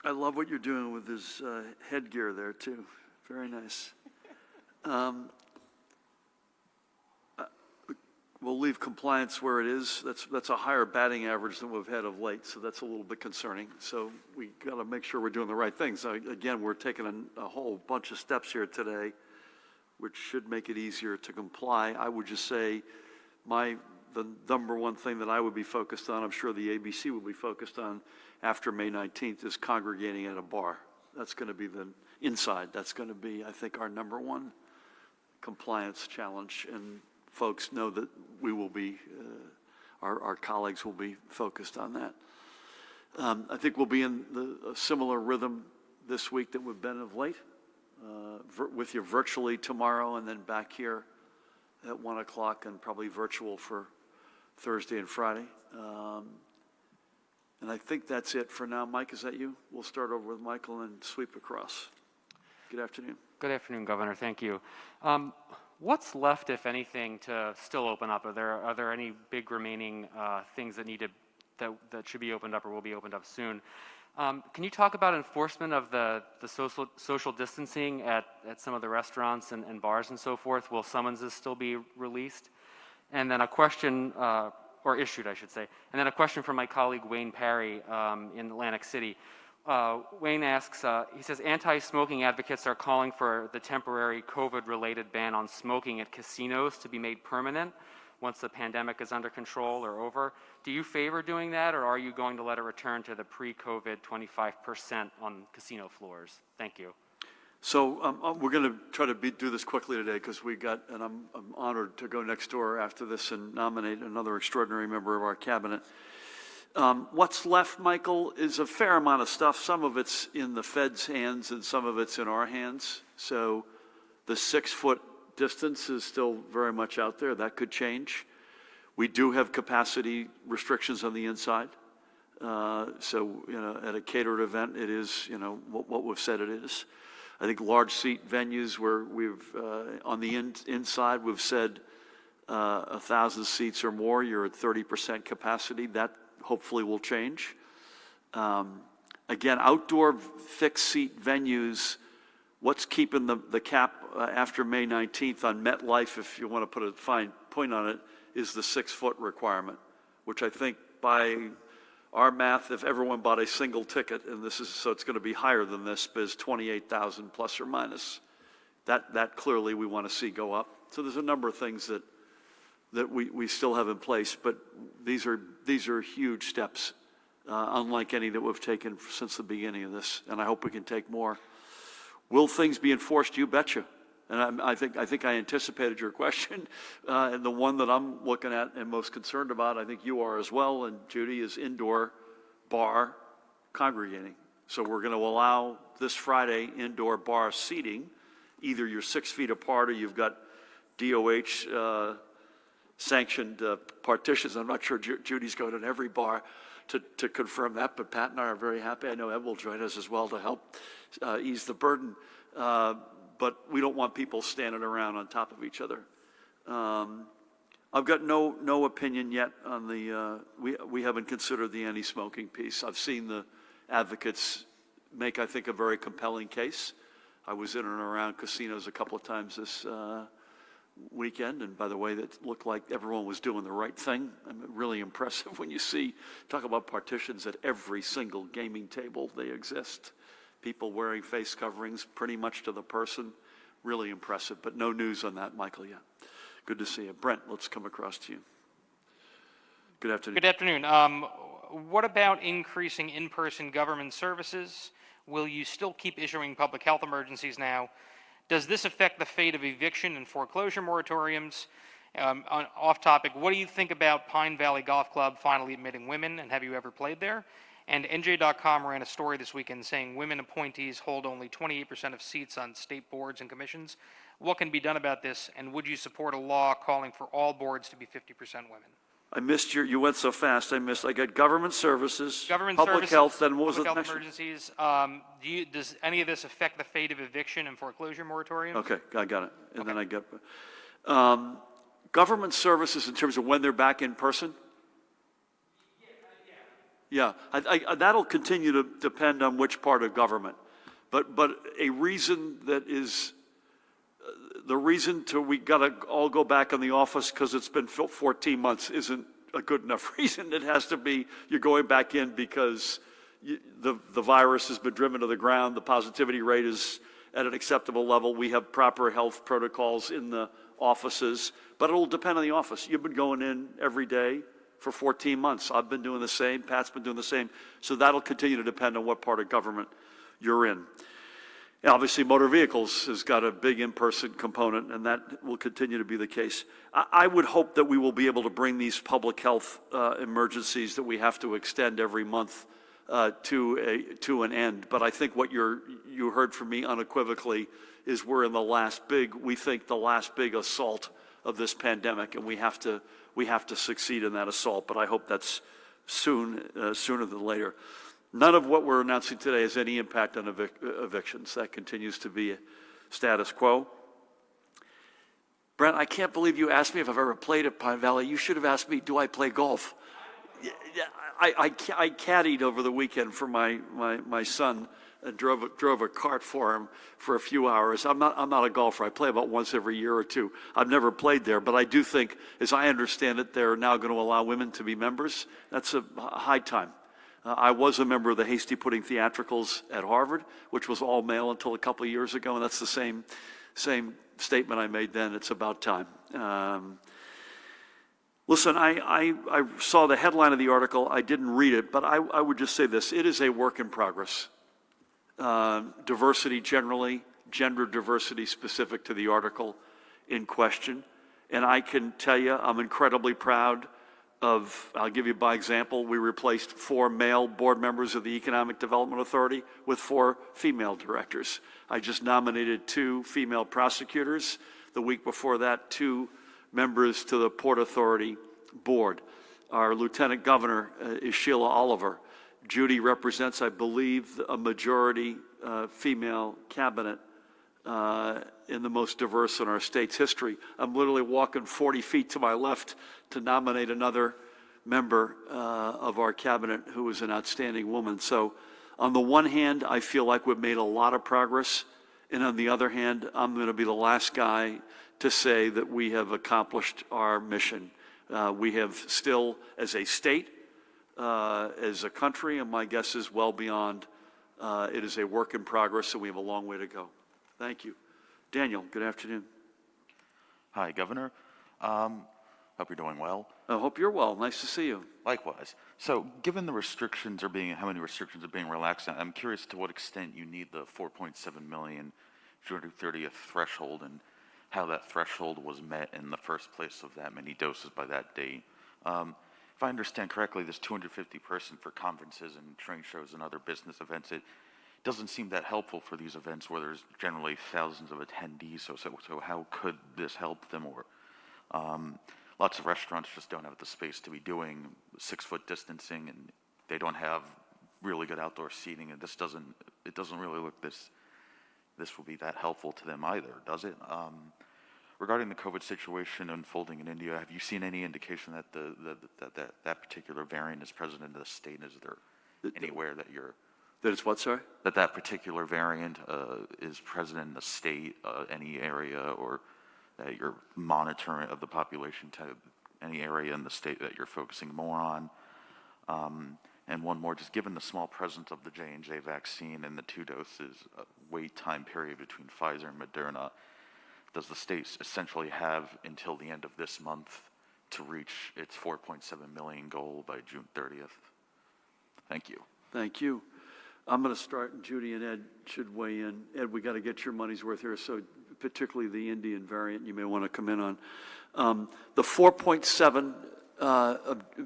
S1: I love what you're doing with his headgear there, too. Very nice. We'll leave compliance where it is. That's a higher batting average than we've had of late, so that's a little bit concerning. So we got to make sure we're doing the right things. Again, we're taking a whole bunch of steps here today, which should make it easier to comply. I would just say the number one thing that I would be focused on, I'm sure the ABC will be focused on after May 19th, is congregating at a bar. That's going to be the inside. That's going to be, I think, our number one compliance challenge. And folks know that we will be, our colleagues will be focused on that. I think we'll be in a similar rhythm this week that we've been of late, with you virtually tomorrow and then back here at 1 o'clock and probably virtual for Thursday and Friday. And I think that's it for now. Mike, is that you? We'll start over with Michael and sweep across. Good afternoon.
S4: Good afternoon, Governor. Thank you. What's left, if anything, to still open up? Are there any big remaining things that that should be opened up or will be opened up soon? Can you talk about enforcement of the social distancing at some of the restaurants and bars and so forth? Will summonses still be released? And then a question, or issued, I should say. And then a question from my colleague Wayne Parry in Atlantic City. Wayne asks, he says, anti-smoking advocates are calling for the temporary COVID-related ban on smoking at casinos to be made permanent once the pandemic is under control or over. Do you favor doing that, or are you going to let it return to the pre-COVID 25% on casino floors? Thank you.
S1: So we're going to try to do this quickly today because and I'm honored to go next door after this and nominate another extraordinary member of our cabinet. What's left, Michael, is a fair amount of stuff. Some of it's in the Fed's hands and some of it's in our hands. So the 6-foot distance is still very much out there. That could change. We do have capacity restrictions on the inside. So, at a catered event, it is, what we've said it is. I think large seat venues where we've, on the inside, we've said 1,000 seats or more, you're at 30% capacity. That hopefully will change. Again, outdoor fixed seat venues, what's keeping the cap after May 19th on MetLife, if you want to put a fine point on it, is the 6-foot requirement, which I think by our math, if everyone bought a single ticket, and so it's going to be higher than this, but it's 28,000 plus or minus. That clearly we want to see go up. So there's a number of things that we still have in place, but these are huge steps, unlike any that we've taken since the beginning of this, and I hope we can take more. Will things be enforced? You betcha. And I think I anticipated your question. And the one that I'm looking at and most concerned about, I think you are as well, and Judy, is indoor bar congregating. So we're going to allow this Friday indoor bar seating. Either you're 6 feet apart or you've got DOH sanctioned partitions. I'm not sure Judy's going to every bar to confirm that, but Pat and I are very happy. I know Ed will join us as well to help ease the burden. But we don't want people standing around on top of each other. I've got no opinion yet on we haven't considered the anti-smoking piece. I've seen the advocates make, I think, a very compelling case. I was in and around casinos a couple of times this weekend, and by the way, that looked like everyone was doing the right thing. Really impressive when you talk about partitions at every single gaming table, they exist. People wearing face coverings pretty much to the person. Really impressive, but no news on that, Michael, yet. Good to see you. Brent, let's come across to you. Good afternoon.
S5: Good afternoon. What about increasing in-person government services? Will you still keep issuing public health emergencies now? Does this affect the fate of eviction and foreclosure moratoriums? Off topic, what do you think about Pine Valley Golf Club finally admitting women, and have you ever played there? And NJ.com ran a story this weekend saying women appointees hold only 28% of seats on state boards and commissions. What can be done about this, and would you support a law calling for all boards to be 50% women?
S1: I missed you went so fast. I got government services,
S5: Government
S1: public
S5: services,
S1: health, then what was
S5: public
S1: the
S5: health
S1: next one?
S5: emergencies. Does any of this affect the fate of eviction and foreclosure moratoriums?
S1: Okay, I got it. And then I got, government services in terms of when they're back in person? Yeah, that'll continue to depend on which part of government. But a reason that is, the reason we got to all go back in the office because it's been 14 months isn't a good enough reason. It has to be you're going back in because the virus has been driven to the ground, the positivity rate is at an acceptable level, we have proper health protocols in the offices, but it'll depend on the office. You've been going in every day for 14 months. I've been doing the same, Pat's been doing the same, so that'll continue to depend on what part of government you're in. And obviously, motor vehicles has got a big in-person component, and that will continue to be the case. I would hope that we will be able to bring these public health emergencies that we have to extend every month to an end. But I think what you heard from me unequivocally is we're in the last big assault of this pandemic, and we have to succeed in that assault. But I hope that's sooner than later. None of what we're announcing today has any impact on evictions. That continues to be status quo. Brent, I can't believe you asked me if I've ever played at Pine Valley. You should have asked me, do I play golf? I caddied over the weekend for my son and drove a cart for him for a few hours. I'm not a golfer. I play about once every year or two. I've never played there, but I do think, as I understand it, they're now going to allow women to be members. That's a high time. I was a member of the Hasty Pudding Theatricals at Harvard, which was all male until a couple of years ago, and that's the same statement I made then. It's about time. Listen, I saw the headline of the article. I didn't read it, but I would just say this. It is a work in progress. Diversity generally, gender diversity specific to the article in question. And I can tell you, I'm incredibly proud of, I'll give you by example, we replaced 4 male board members of the Economic Development Authority with 4 female directors. I just nominated 2 female prosecutors. The week before that, 2 members to the Port Authority board. Our lieutenant governor is Sheila Oliver. Judy represents, I believe, a majority female cabinet in the most diverse in our state's history. I'm literally walking 40 feet to my left to nominate another member of our cabinet who is an outstanding woman. So on the one hand, I feel like we've made a lot of progress. And on the other hand, I'm going to be the last guy to say that we have accomplished our mission. We have still, as a state, as a country, and my guess is well beyond, it is a work in progress, and we have a long way to go. Thank you. Daniel, good afternoon.
S6: Hi, Governor. Hope you're doing well.
S1: I hope you're well. Nice to see you.
S6: Likewise. So, given the restrictions how many restrictions are being relaxed, I'm curious to what extent you need the 4.7 million June 30th threshold and how that threshold was met in the first place of that many doses by that date. If I understand correctly, this 250 person for conferences and trade shows and other business events, it doesn't seem that helpful for these events where there's generally thousands of attendees. So how could this help them? Or lots of restaurants just don't have the space to be doing 6-foot distancing, and they don't have really good outdoor seating. And it doesn't really look this will be that helpful to them either, does it? Regarding the COVID situation unfolding in India, have you seen any indication that that particular variant is present in the state? Is there anywhere that you're...
S1: That it's what, sorry?
S6: That particular variant is present in the state, any area, or that you're monitoring of the population to any area in the state that you're focusing more on? And one more, just given the small presence of the J&J vaccine and the 2 doses wait time period between Pfizer and Moderna, does the state essentially have until the end of this month to reach its 4.7 million goal by June 30th? Thank you.
S1: Thank you. I'm going to start, and Judy and Ed should weigh in. Ed, we got to get your money's worth here, so particularly the Indian variant you may want to come in The 4.7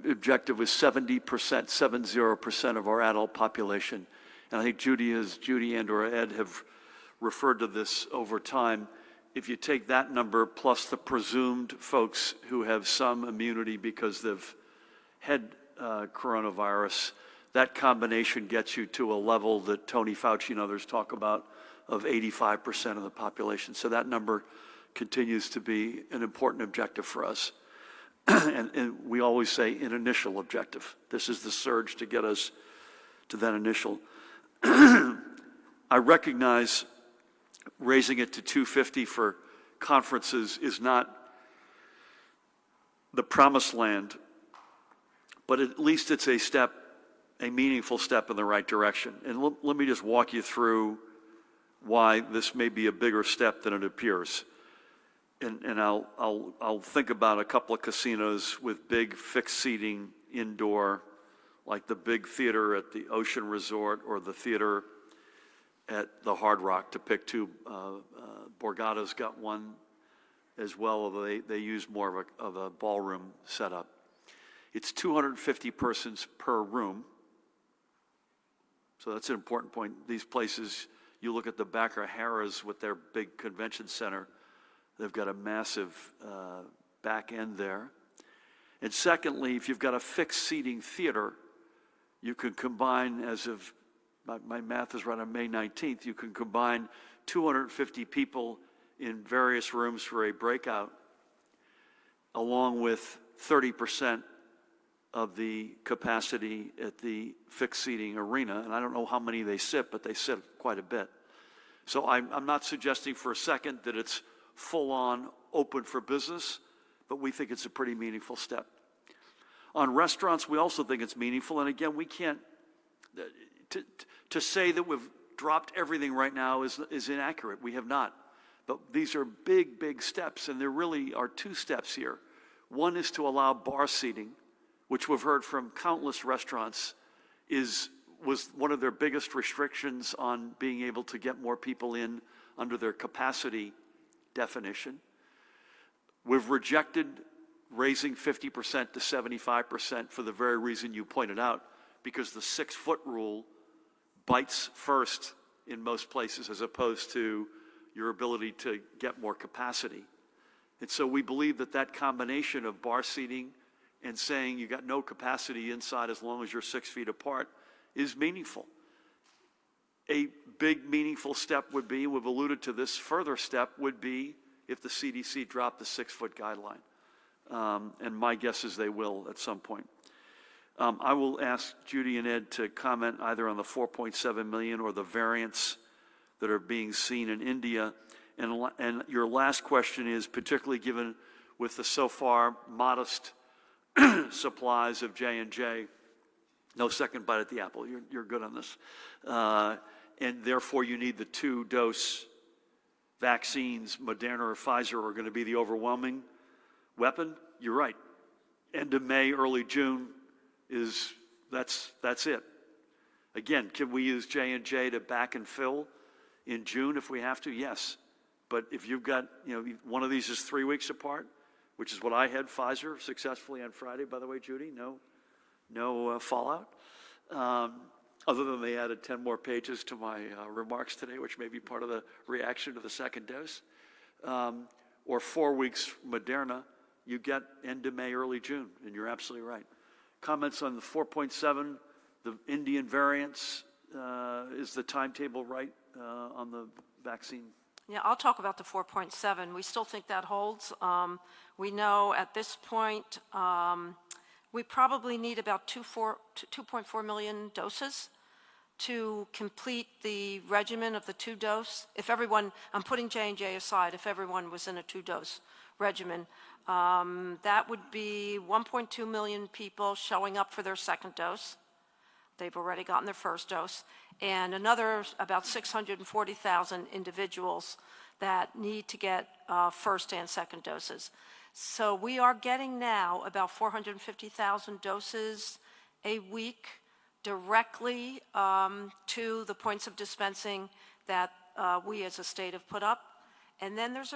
S1: objective was 70% of our adult population. And I think Judy and/or Ed have referred to this over time. If you take that number plus the presumed folks who have some immunity because they've had coronavirus, that combination gets you to a level that Tony Fauci and others talk about of 85% of the population. So that number continues to be an important objective for us. And we always say an initial objective. This is the surge to get us to that initial. I recognize raising it to 250 for conferences is not the promised land, but at least it's a step, a meaningful step in the right direction. And let me just walk you through why this may be a bigger step than it appears. And I'll think about a couple of casinos with big fixed seating indoor, like the big theater at the Ocean Resort or the theater at the Hard Rock, to pick two. Borgata's got one as well, although they use more of a ballroom setup. It's 250 persons per room. So that's an important point. These places, you look at the Baccarat Harrah's with their big convention center, they've got a massive back end there. And secondly, if you've got a fixed seating theater, you could combine, as of, my math is right on May 19th, you can combine 250 people in various rooms for a breakout, along with 30% of the capacity at the fixed seating arena. And I don't know how many they sit, but they sit quite a bit. So I'm not suggesting for a second that it's full-on open for business, but we think it's a pretty meaningful step. On restaurants, we also think it's meaningful, and again, we can't, to say that we've dropped everything right now is inaccurate. We have not. But these are big, big steps, and there really are two steps here. One is to allow bar seating, which we've heard from countless restaurants was one of their biggest restrictions on being able to get more people in under their capacity definition. We've rejected raising 50% to 75% for the very reason you pointed out, because the 6-foot rule bites first in most places as opposed to your ability to get more capacity. And so we believe that that combination of bar seating and saying you got no capacity inside as long as you're 6 feet apart is meaningful. A big meaningful step would be, we've alluded to this, further step would be if the CDC dropped the 6-foot guideline. And my guess is they will at some point. I will ask Judy and Ed to comment either on the 4.7 million or the variants that are being seen in India. And your last question is, particularly given with the so far modest supplies of J&J, no second bite at the apple, you're good on this. And therefore you need the 2-dose vaccines, Moderna or Pfizer, are going to be the overwhelming weapon. You're right. End of May, early June that's it. Again, can we use J&J to back and fill in June if we have to? Yes. But if you've got, one of these is 3 weeks apart, which is what I had Pfizer successfully on Friday, by the way, Judy, no fallout. Other than they added 10 more pages to my remarks today, which may be part of the reaction to the second dose. Or 4 weeks Moderna, you get end of May, early June, and you're absolutely right. Comments on the 4.7, the Indian variants, is the timetable right on the vaccine?
S2: Yeah, I'll talk about the 4.7. We still think that holds. We know at this point we probably need about 2.4 million doses to complete the regimen of the 2-dose. If everyone, I'm putting J&J aside, if everyone was in a 2-dose regimen, that would be 1.2 million people showing up for their second dose. They've already gotten their first dose. And another about 640,000 individuals that need to get first and second doses. So we are getting now about 450,000 doses a week directly to the points of dispensing that we as a state have put up. And then there's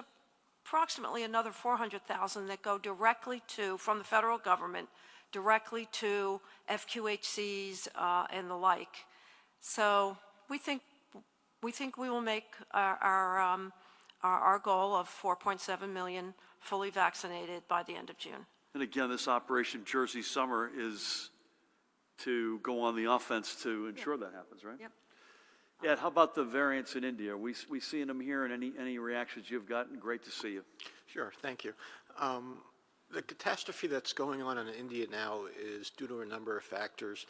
S2: approximately another 400,000 that go directly to, from the federal government, directly to FQHCs and the like. So we think we will make our goal of 4.7 million fully vaccinated by the end of June.
S1: And again, this Operation Jersey Summer is to go on the offense to ensure that happens, right?
S2: Yep.
S1: Ed, how about the variants in India? Are we seeing them here, and any reactions you've gotten? Great to see you.
S7: Sure, thank you. The catastrophe that's going on in India now is due to a number of factors,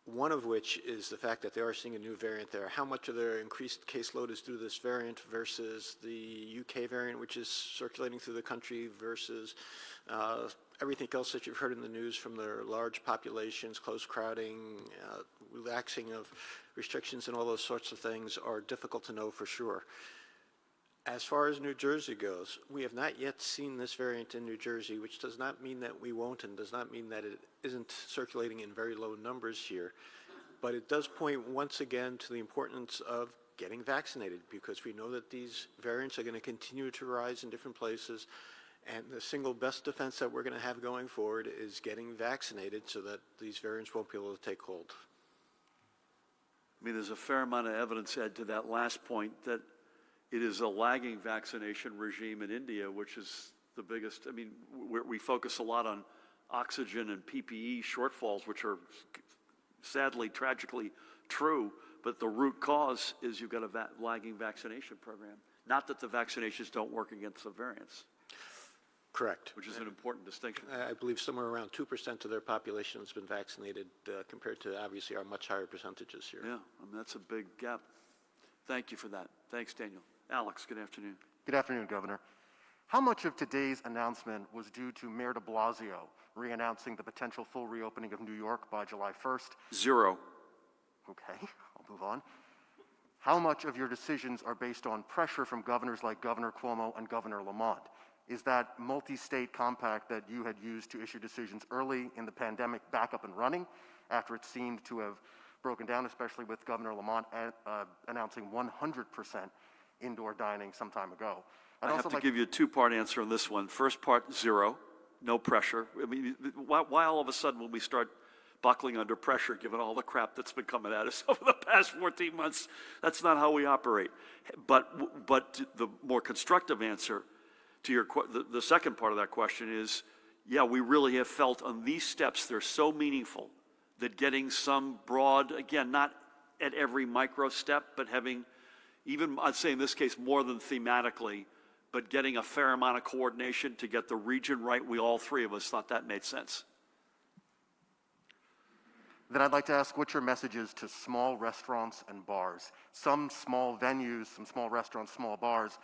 S7: one of which is the fact that they are seeing a new variant there. How much of their increased caseload is due to this variant versus the UK variant, which is circulating through the country, versus everything else that you've heard in the news from their large populations, close crowding, relaxing of restrictions and all those sorts of things are difficult to know for sure. As far as New Jersey goes, we have not yet seen this variant in New Jersey, which does not mean that we won't and does not mean that it isn't circulating in very low numbers here. But it does point once again to the importance of getting vaccinated, because we know that these variants are going to continue to rise in different places. And the single best defense that we're going to have going forward is getting vaccinated so that these variants won't be able to take hold.
S1: I mean, there's a fair amount of evidence, Ed, to that last point, that it is a lagging vaccination regime in India, which is the biggest. I mean, we focus a lot on oxygen and PPE shortfalls, which are sadly, tragically true, but the root cause is you've got a lagging vaccination program. Not that the vaccinations don't work against the variants.
S7: Correct.
S1: Which is an important distinction.
S7: I believe somewhere around 2% of their population has been vaccinated compared to obviously our much higher percentages here.
S1: Yeah, I mean, that's a big gap. Thank you for that. Thanks, Daniel. Alex, good afternoon.
S8: Good afternoon, Governor. How much of today's announcement was due to Mayor de Blasio re-announcing the potential full reopening of New York by July 1st?
S1: Zero.
S8: Okay, I'll move on. How much of your decisions are based on pressure from governors like Governor Cuomo and Governor Lamont? Is that multi-state compact that you had used to issue decisions early in the pandemic back up and running after it seemed to have broken down, especially with Governor Lamont announcing 100% indoor dining some time ago?
S1: I have to give you a two-part answer on this one. First part, zero, no pressure. I mean, why all of a sudden will we start buckling under pressure given all the crap that's been coming at us over the past 14 months? That's not how we operate. But the more constructive answer to your the second part of that question is, yeah, we really have felt on these steps, they're so meaningful that getting some broad, again, not at every micro step, but having even, I'd say in this case, more than thematically, but getting a fair amount of coordination to get the region right, we all three of us thought that made sense.
S8: Then I'd like to ask what your message is to small restaurants and bars. Some small venues, some small restaurants, small bars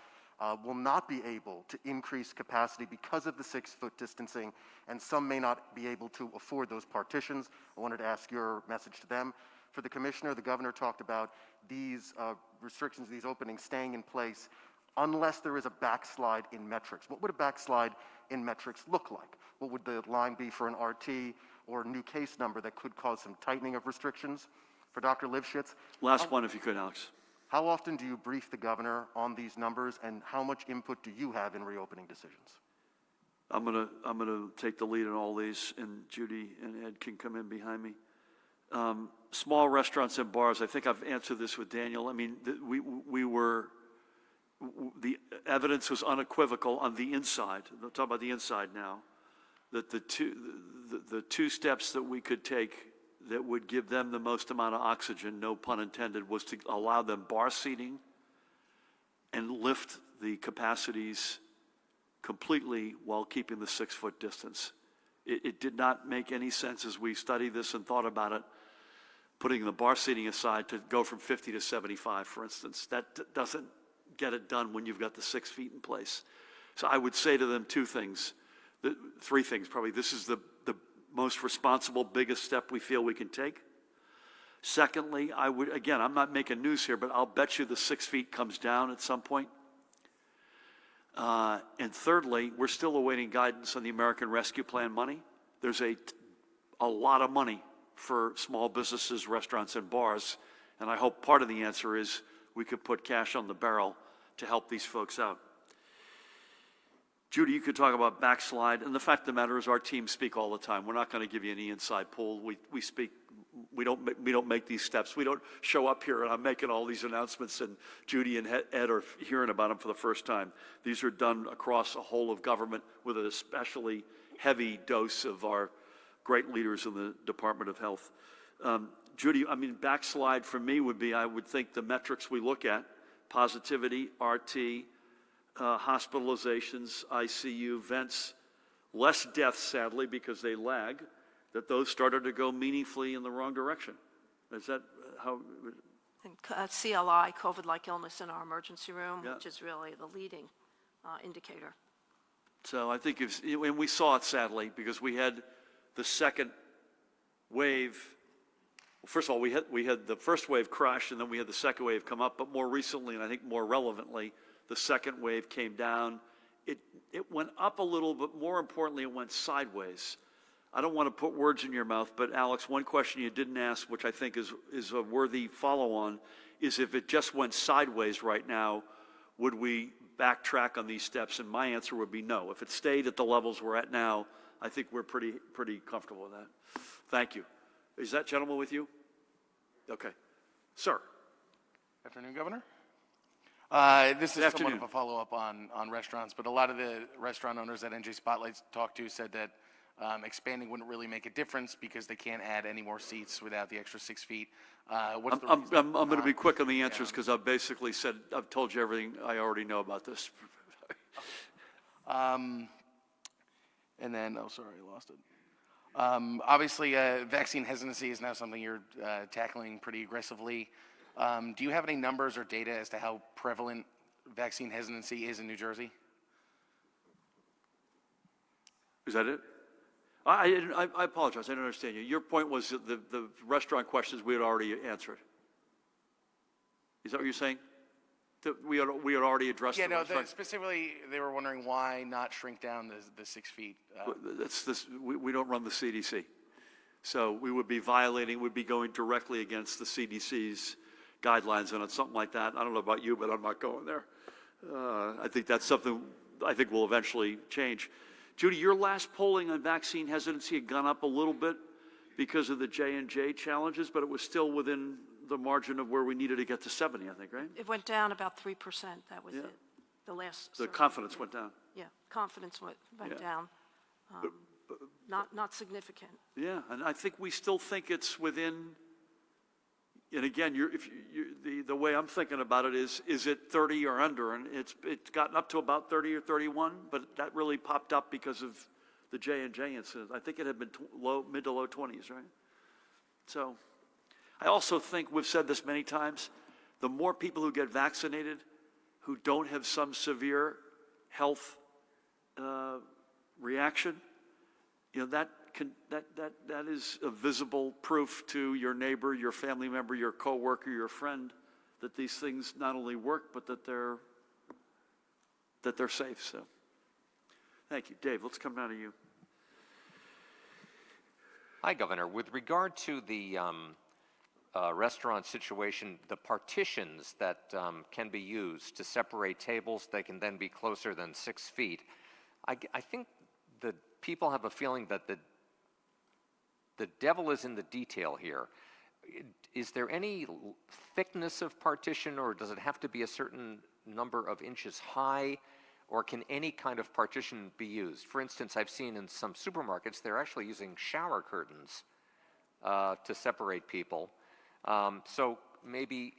S8: will not be able to increase capacity because of the 6-foot distancing, and some may not be able to afford those partitions. I wanted to ask your message to them. For the commissioner, the governor talked about these restrictions, these openings staying in place unless there is a backslide in metrics. What would a backslide in metrics look like? What would the line be for an RT or new case number that could cause some tightening of restrictions? For Dr. Lifshitz.
S1: Last one, if you could, Alex.
S8: How often do you brief the governor on these numbers, and how much input do you have in reopening decisions?
S1: I'm gonna take the lead on all these, and Judy and Ed can come in behind me. Small restaurants and bars, I think I've answered this with Daniel. I mean, the evidence was unequivocal on the inside. I'll talk about the inside now. That the two steps that we could take that would give them the most amount of oxygen, no pun intended, was to allow them bar seating and lift the capacities completely while keeping the 6-foot distance. It did not make any sense as we studied this and thought about it, putting the bar seating aside, to go from 50 to 75, for instance. That doesn't get it done when you've got the 6 feet in place. So I would say to them three things probably. This is the most responsible, biggest step we feel we can take. Secondly, I'm not making news here, but I'll bet you the 6 feet comes down at some point. And thirdly, we're still awaiting guidance on the American Rescue Plan money. There's a lot of money for small businesses, restaurants, and bars, and I hope part of the answer is we could put cash on the barrel to help these folks out. Judy, you could talk about backslide, and the fact of the matter is our teams speak all the time. We're not going to give you any inside pull. We speak, we don't make these steps. We don't show up here and I'm making all these announcements and Judy and Ed are hearing about them for the first time. These are done across a whole of government with an especially heavy dose of our great leaders in the Department of Health. Judy, I mean, backslide for me would be, I would think the metrics we look at, positivity, RT, hospitalizations, ICU, vents, less deaths, sadly, because they lag, that those started to go meaningfully in the wrong direction. Is that how?
S2: And CLI, COVID-like illness in our emergency room,
S1: Yeah.
S2: which is really the leading indicator.
S1: So I think and we saw it sadly because we had the second wave. First of all, we had the first wave crash and then we had the second wave come up, but more recently, and I think more relevantly, the second wave came down. It went up a little, but more importantly, it went sideways. I don't want to put words in your mouth, but Alex, one question you didn't ask, which I think is a worthy follow-on, is if it just went sideways right now, would we backtrack on these steps? And my answer would be no. If it stayed at the levels we're at now, I think we're pretty comfortable with that. Thank you. Is that gentleman with you? Okay. Sir.
S9: Afternoon, Governor. This is somewhat of a follow-up on restaurants, but a lot of the restaurant owners that NJ Spotlight talked to said that expanding wouldn't really make a difference because they can't add any more seats without the extra 6 feet. What's the reason?
S1: I'm going to be quick on the answers because I've basically said, I've told you everything I already know about this.
S9: And then, oh, sorry, I lost it. Obviously, vaccine hesitancy is now something you're tackling pretty aggressively. Do you have any numbers or data as to how prevalent vaccine hesitancy is in New Jersey?
S1: Is that it? I apologize. I don't understand you. Your point was that the restaurant questions we had already answered. Is that what you're saying? That we had already addressed
S9: Yeah,
S1: the
S9: no,
S1: restaurant?
S9: specifically, they were wondering why not shrink down the 6 feet.
S1: We don't run the CDC. So we would be violating, would be going directly against the CDC's guidelines, and on something like that, I don't know about you, but I'm not going there. I think that's something I think will eventually change. Judy, your last polling on vaccine hesitancy had gone up a little bit because of the J&J challenges, but it was still within the margin of where we needed to get to 70, I think, right?
S2: It went down about 3%. That was
S1: Yeah.
S2: it. The last.
S1: The
S2: survey.
S1: confidence went down.
S2: Yeah, confidence went
S1: Yeah.
S2: down. Not significant.
S1: Yeah, and I think we still think it's within, and again, the way I'm thinking about it is it 30 or under? And it's gotten up to about 30 or 31, but that really popped up because of the J&J incident. I think it had been mid to low 20s, right? So I also think, we've said this many times, the more people who get vaccinated who don't have some severe health reaction, you know, that is a visible proof to your neighbor, your family member, your coworker, your friend, that these things not only work, but that they're safe. So, thank you, Dave. Let's come down to you.
S10: Hi, Governor. With regard to the restaurant situation, the partitions that can be used to separate tables, they can then be closer than 6 feet. I think that people have a feeling that the devil is in the detail here. Is there any thickness of partition, or does it have to be a certain number of inches high, or can any kind of partition be used? For instance, I've seen in some supermarkets, they're actually using shower curtains to separate people. So maybe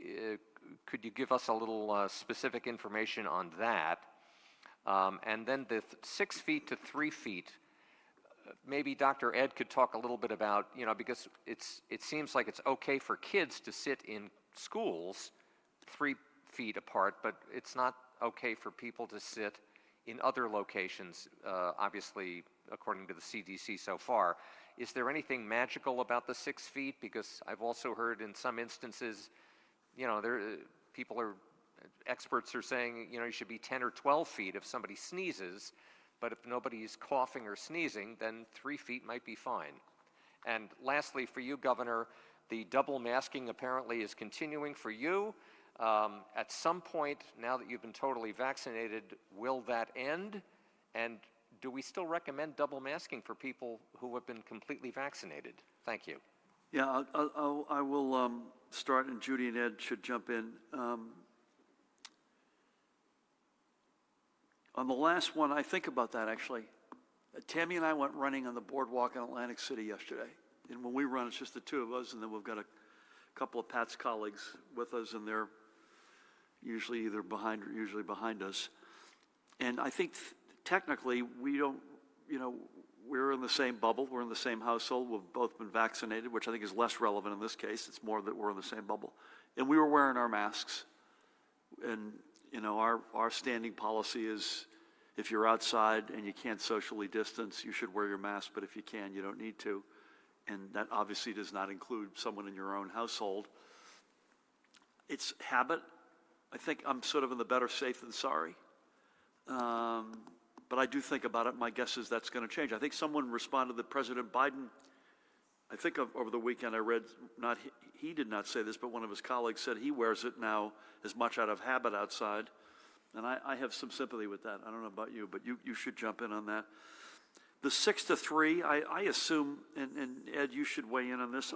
S10: could you give us a little specific information on that? And then the 6 feet to 3 feet, maybe Dr. Ed could talk a little bit about, you know, because it seems like it's okay for kids to sit in schools 3 feet apart, but it's not okay for people to sit in other locations, obviously, according to the CDC so far. Is there anything magical about the 6 feet? Because I've also heard in some instances, you know, experts are saying, you know, you should be 10 or 12 feet if somebody sneezes, but if nobody's coughing or sneezing, then 3 feet might be fine. And lastly, for you, Governor, the double masking apparently is continuing for you. At some point, now that you've been totally vaccinated, will that end? And do we still recommend double masking for people who have been completely vaccinated? Thank you.
S1: Yeah, I will start, and Judy and Ed should jump in. On the last one, I think about that, actually. Tammy and I went running on the boardwalk in Atlantic City yesterday. And when we run, it's just the two of us, and then we've got a couple of Pat's colleagues with us, and they're usually either behind or usually behind us. And I think technically we don't, we're in the same bubble, we're in the same household, we've both been vaccinated, which I think is less relevant in this case. It's more that we're in the same bubble. And we were wearing our masks. And, our standing policy is if you're outside and you can't socially distance, you should wear your mask, but if you can, you don't need to. And that obviously does not include someone in your own household. It's habit. I think I'm sort of in the better safe than sorry. But I do think about it. My guess is that's going to change. I think someone responded that President Biden, I think over the weekend I read, he did not say this, but one of his colleagues said he wears it now as much out of habit outside. And I have some sympathy with that. I don't know about you, but you should jump in on that. The 6 to 3, I assume, and Ed, you should weigh in on this.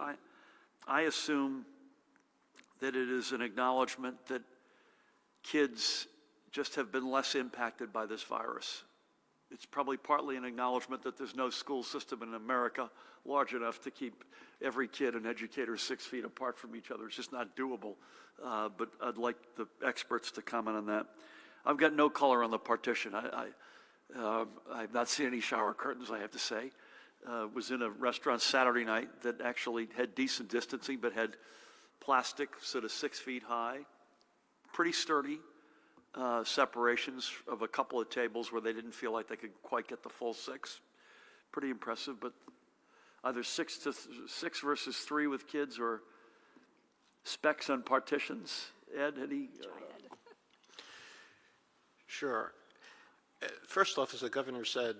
S1: I assume that it is an acknowledgement that kids just have been less impacted by this virus. It's probably partly an acknowledgement that there's no school system in America large enough to keep every kid and educator 6 feet apart from each other. It's just not doable. But I'd like the experts to comment on that. I've got no color on the partition. I've not seen any shower curtains, I have to say. Was in a restaurant Saturday night that actually had decent distancing, but had plastic sort of 6 feet high, pretty sturdy separations of a couple of tables where they didn't feel like they could quite get the full 6. Pretty impressive, but either 6 versus 3 with kids or specs on partitions. Ed, any?
S7: Sure. First off, as the governor said,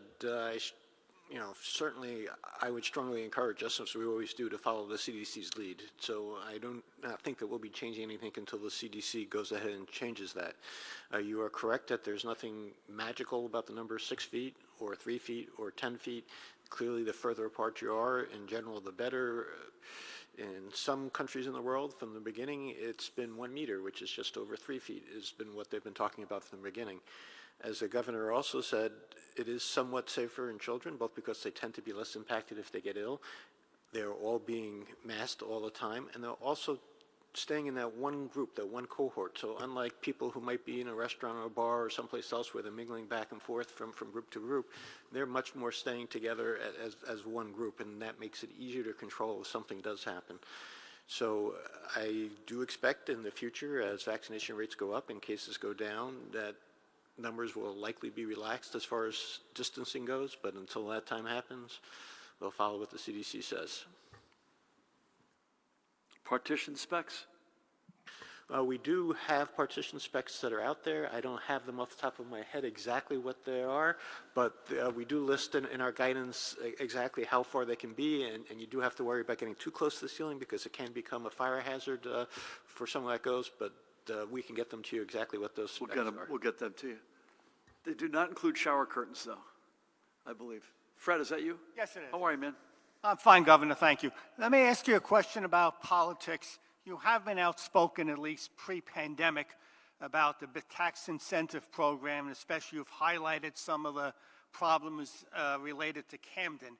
S7: certainly I would strongly encourage us, as we always do, to follow the CDC's lead. So I don't think that we'll be changing anything until the CDC goes ahead and changes that. You are correct that there's nothing magical about the number 6 feet or 3 feet or 10 feet. Clearly, the further apart you are, in general, the better. In some countries in the world, from the beginning, it's been 1 meter, which is just over 3 feet, has been what they've been talking about from the beginning. As the governor also said, it is somewhat safer in children, both because they tend to be less impacted if they get ill. They're all being masked all the time, and they're also staying in that one group, that one cohort. So unlike people who might be in a restaurant or a bar or someplace else where they're mingling back and forth from group to group, they're much more staying together as one group, and that makes it easier to control if something does happen. So I do expect in the future, as vaccination rates go up and cases go down, that numbers will likely be relaxed as far as distancing goes, but until that time happens, we'll follow what the CDC says.
S1: Partition specs?
S7: We do have partition specs that are out there. I don't have them off the top of my head exactly what they are, but we do list in our guidance exactly how far they can be, and you do have to worry about getting too close to the ceiling because it can become a fire hazard for someone that goes, but we can get them to you exactly what those specs are.
S1: We'll get them to you. They do not include shower curtains, though, I believe. Fred, is that you?
S11: Yes, it is.
S1: How are you, man?
S11: I'm fine, Governor, thank you. Let me ask you a question about politics. You have been outspoken, at least pre-pandemic, about the tax incentive program, and especially you've highlighted some of the problems related to Camden,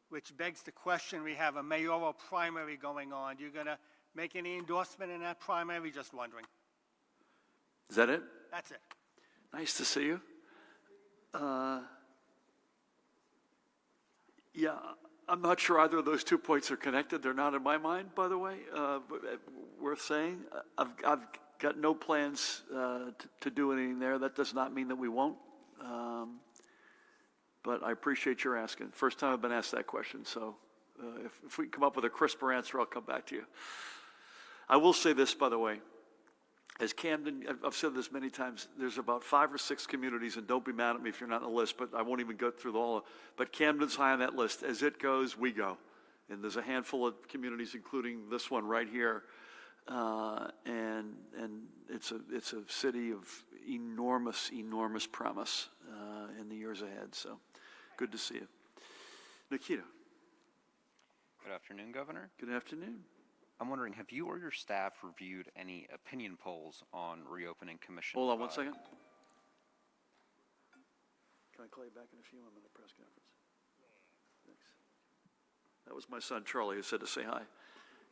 S11: which begs the question, we have a mayoral primary going on. You're going to make any endorsement in that primary? Just wondering.
S1: Is that it?
S11: That's it.
S1: Nice to see you. Yeah, I'm not sure either of those 2 points are connected. They're not in my mind, by the way. Worth saying. I've got no plans to do anything there. That does not mean that we won't. But I appreciate your asking. First time I've been asked that question. So if we come up with a crisper answer, I'll come back to you. I will say this, by the way. As Camden, I've said this many times, there's about 5 or 6 communities, and don't be mad at me if you're not on the list, but I won't even go through all of them. But Camden's high on that list. As it goes, we go. And there's a handful of communities, including this one right here, And it's a city of enormous promise in the years ahead. So good to see you. Nikita.
S12: Good afternoon, Governor.
S1: Good afternoon.
S12: I'm wondering, have you or your staff reviewed any opinion polls on reopening commission?
S1: Hold on one second. Can I call you back in a few? I'm in a press conference. Thanks. That was my son, Charlie, who said to say hi.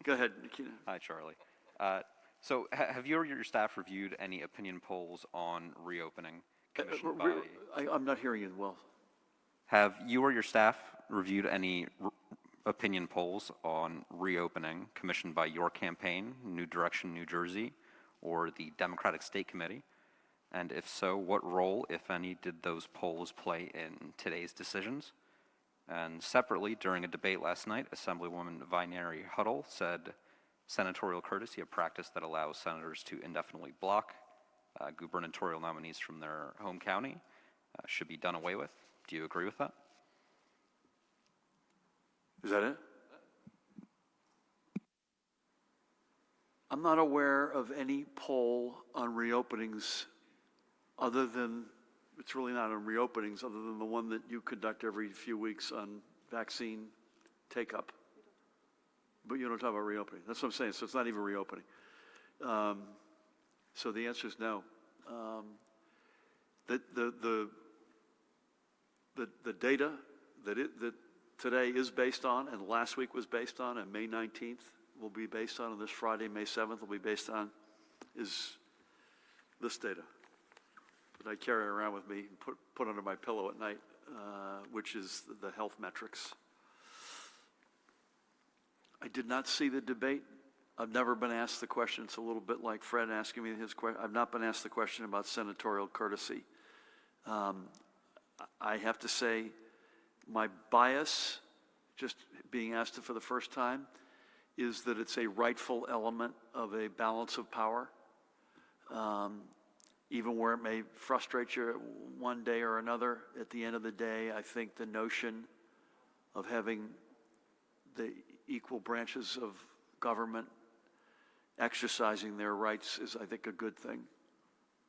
S1: Go ahead, Nikita.
S12: Hi, Charlie. So have you or your staff reviewed any opinion polls on reopening commissioned by...
S1: I'm not hearing you well.
S12: Have you or your staff reviewed any opinion polls on reopening commissioned by your campaign, New Direction New Jersey, or the Democratic State Committee? And if so, what role, if any, did those polls play in today's decisions? And separately, during a debate last night, Assemblywoman Vineri Huddle said senatorial courtesy, a practice that allows senators to indefinitely block gubernatorial nominees from their home county, should be done away with. Do you agree with that?
S1: Is that it? I'm not aware of any poll on reopenings other than, it's really not on reopenings, other than the one that you conduct every few weeks on vaccine take-up. But you don't talk about reopening. That's what I'm saying. So it's not even reopening. So the answer is no. The data that today is based on, and last week was based on, and May 19th will be based on, and this Friday, May 7th, will be based on, is this data that I carry around with me and put under my pillow at night, which is the health metrics. I did not see the debate. I've never been asked the question. It's a little bit like Fred asking me his question. I've not been asked the question about senatorial courtesy. I have to say, my bias, just being asked it for the first time, is that it's a rightful element of a balance of power. Even where it may frustrate you one day or another, at the end of the day, I think the notion of having the equal branches of government exercising their rights is, I think, a good thing.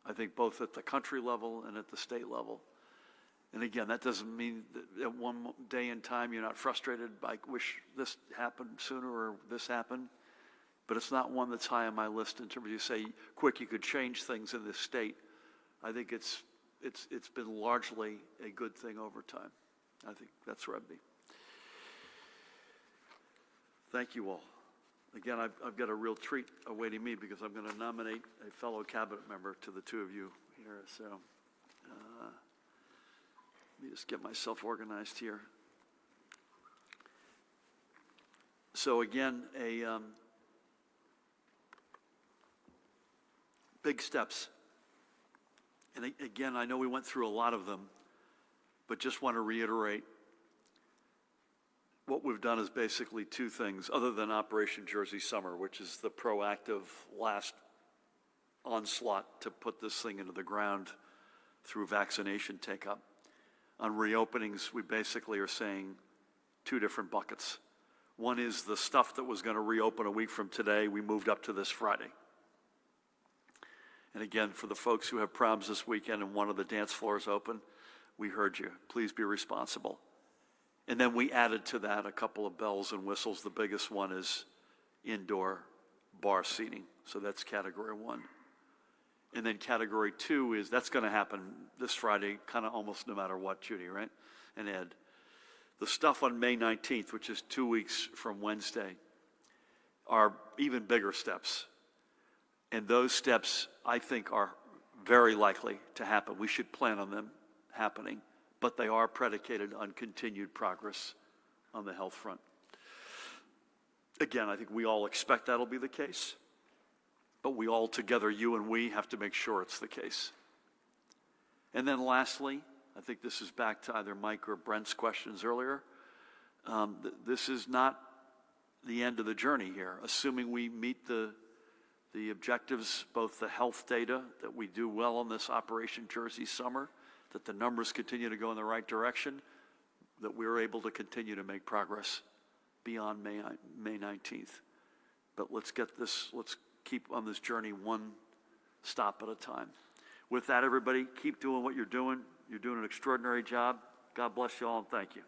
S1: I think both at the country level and at the state level. And again, that doesn't mean that at one day in time you're not frustrated, I wish this happened sooner or this happened. But it's not one that's high on my list in terms of you say, quick, you could change things in this state. I think it's been largely a good thing over time. I think that's where I'd be. Thank you all. Again, I've got a real treat awaiting me because I'm going to nominate a fellow cabinet member to the two of you here. So let me just get myself organized here. So again, big steps. And again, I know we went through a lot of them, but just want to reiterate what we've done is basically two things, other than Operation Jersey Summer, which is the proactive last onslaught to put this thing into the ground through vaccination take-up. On reopenings, we basically are saying two different buckets. One is the stuff that was going to reopen a week from today, we moved up to this Friday. And again, for the folks who have problems this weekend and one of the dance floors open, we heard you. Please be responsible. And then we added to that a couple of bells and whistles. The biggest one is indoor bar seating. So that's category one. And then category two is, that's going to happen this Friday, kind of almost no matter what, Judy, right? And Ed. The stuff on May 19th, which is 2 weeks from Wednesday, are even bigger steps. And those steps, I think, are very likely to happen. We should plan on them happening, but they are predicated on continued progress on the health front. Again, I think we all expect that'll be the case, but we all together, you and we, have to make sure it's the case. And then lastly, I think this is back to either Mike or Brent's questions earlier. This is not the end of the journey here. Assuming we meet the objectives, both the health data, that we do well on this Operation Jersey Summer, that the numbers continue to go in the right direction, that we're able to continue to make progress beyond May 19th. But let's keep on this journey one stop at a time. With that, everybody, keep doing what you're doing. You're doing an extraordinary job. God bless you all, and thank you.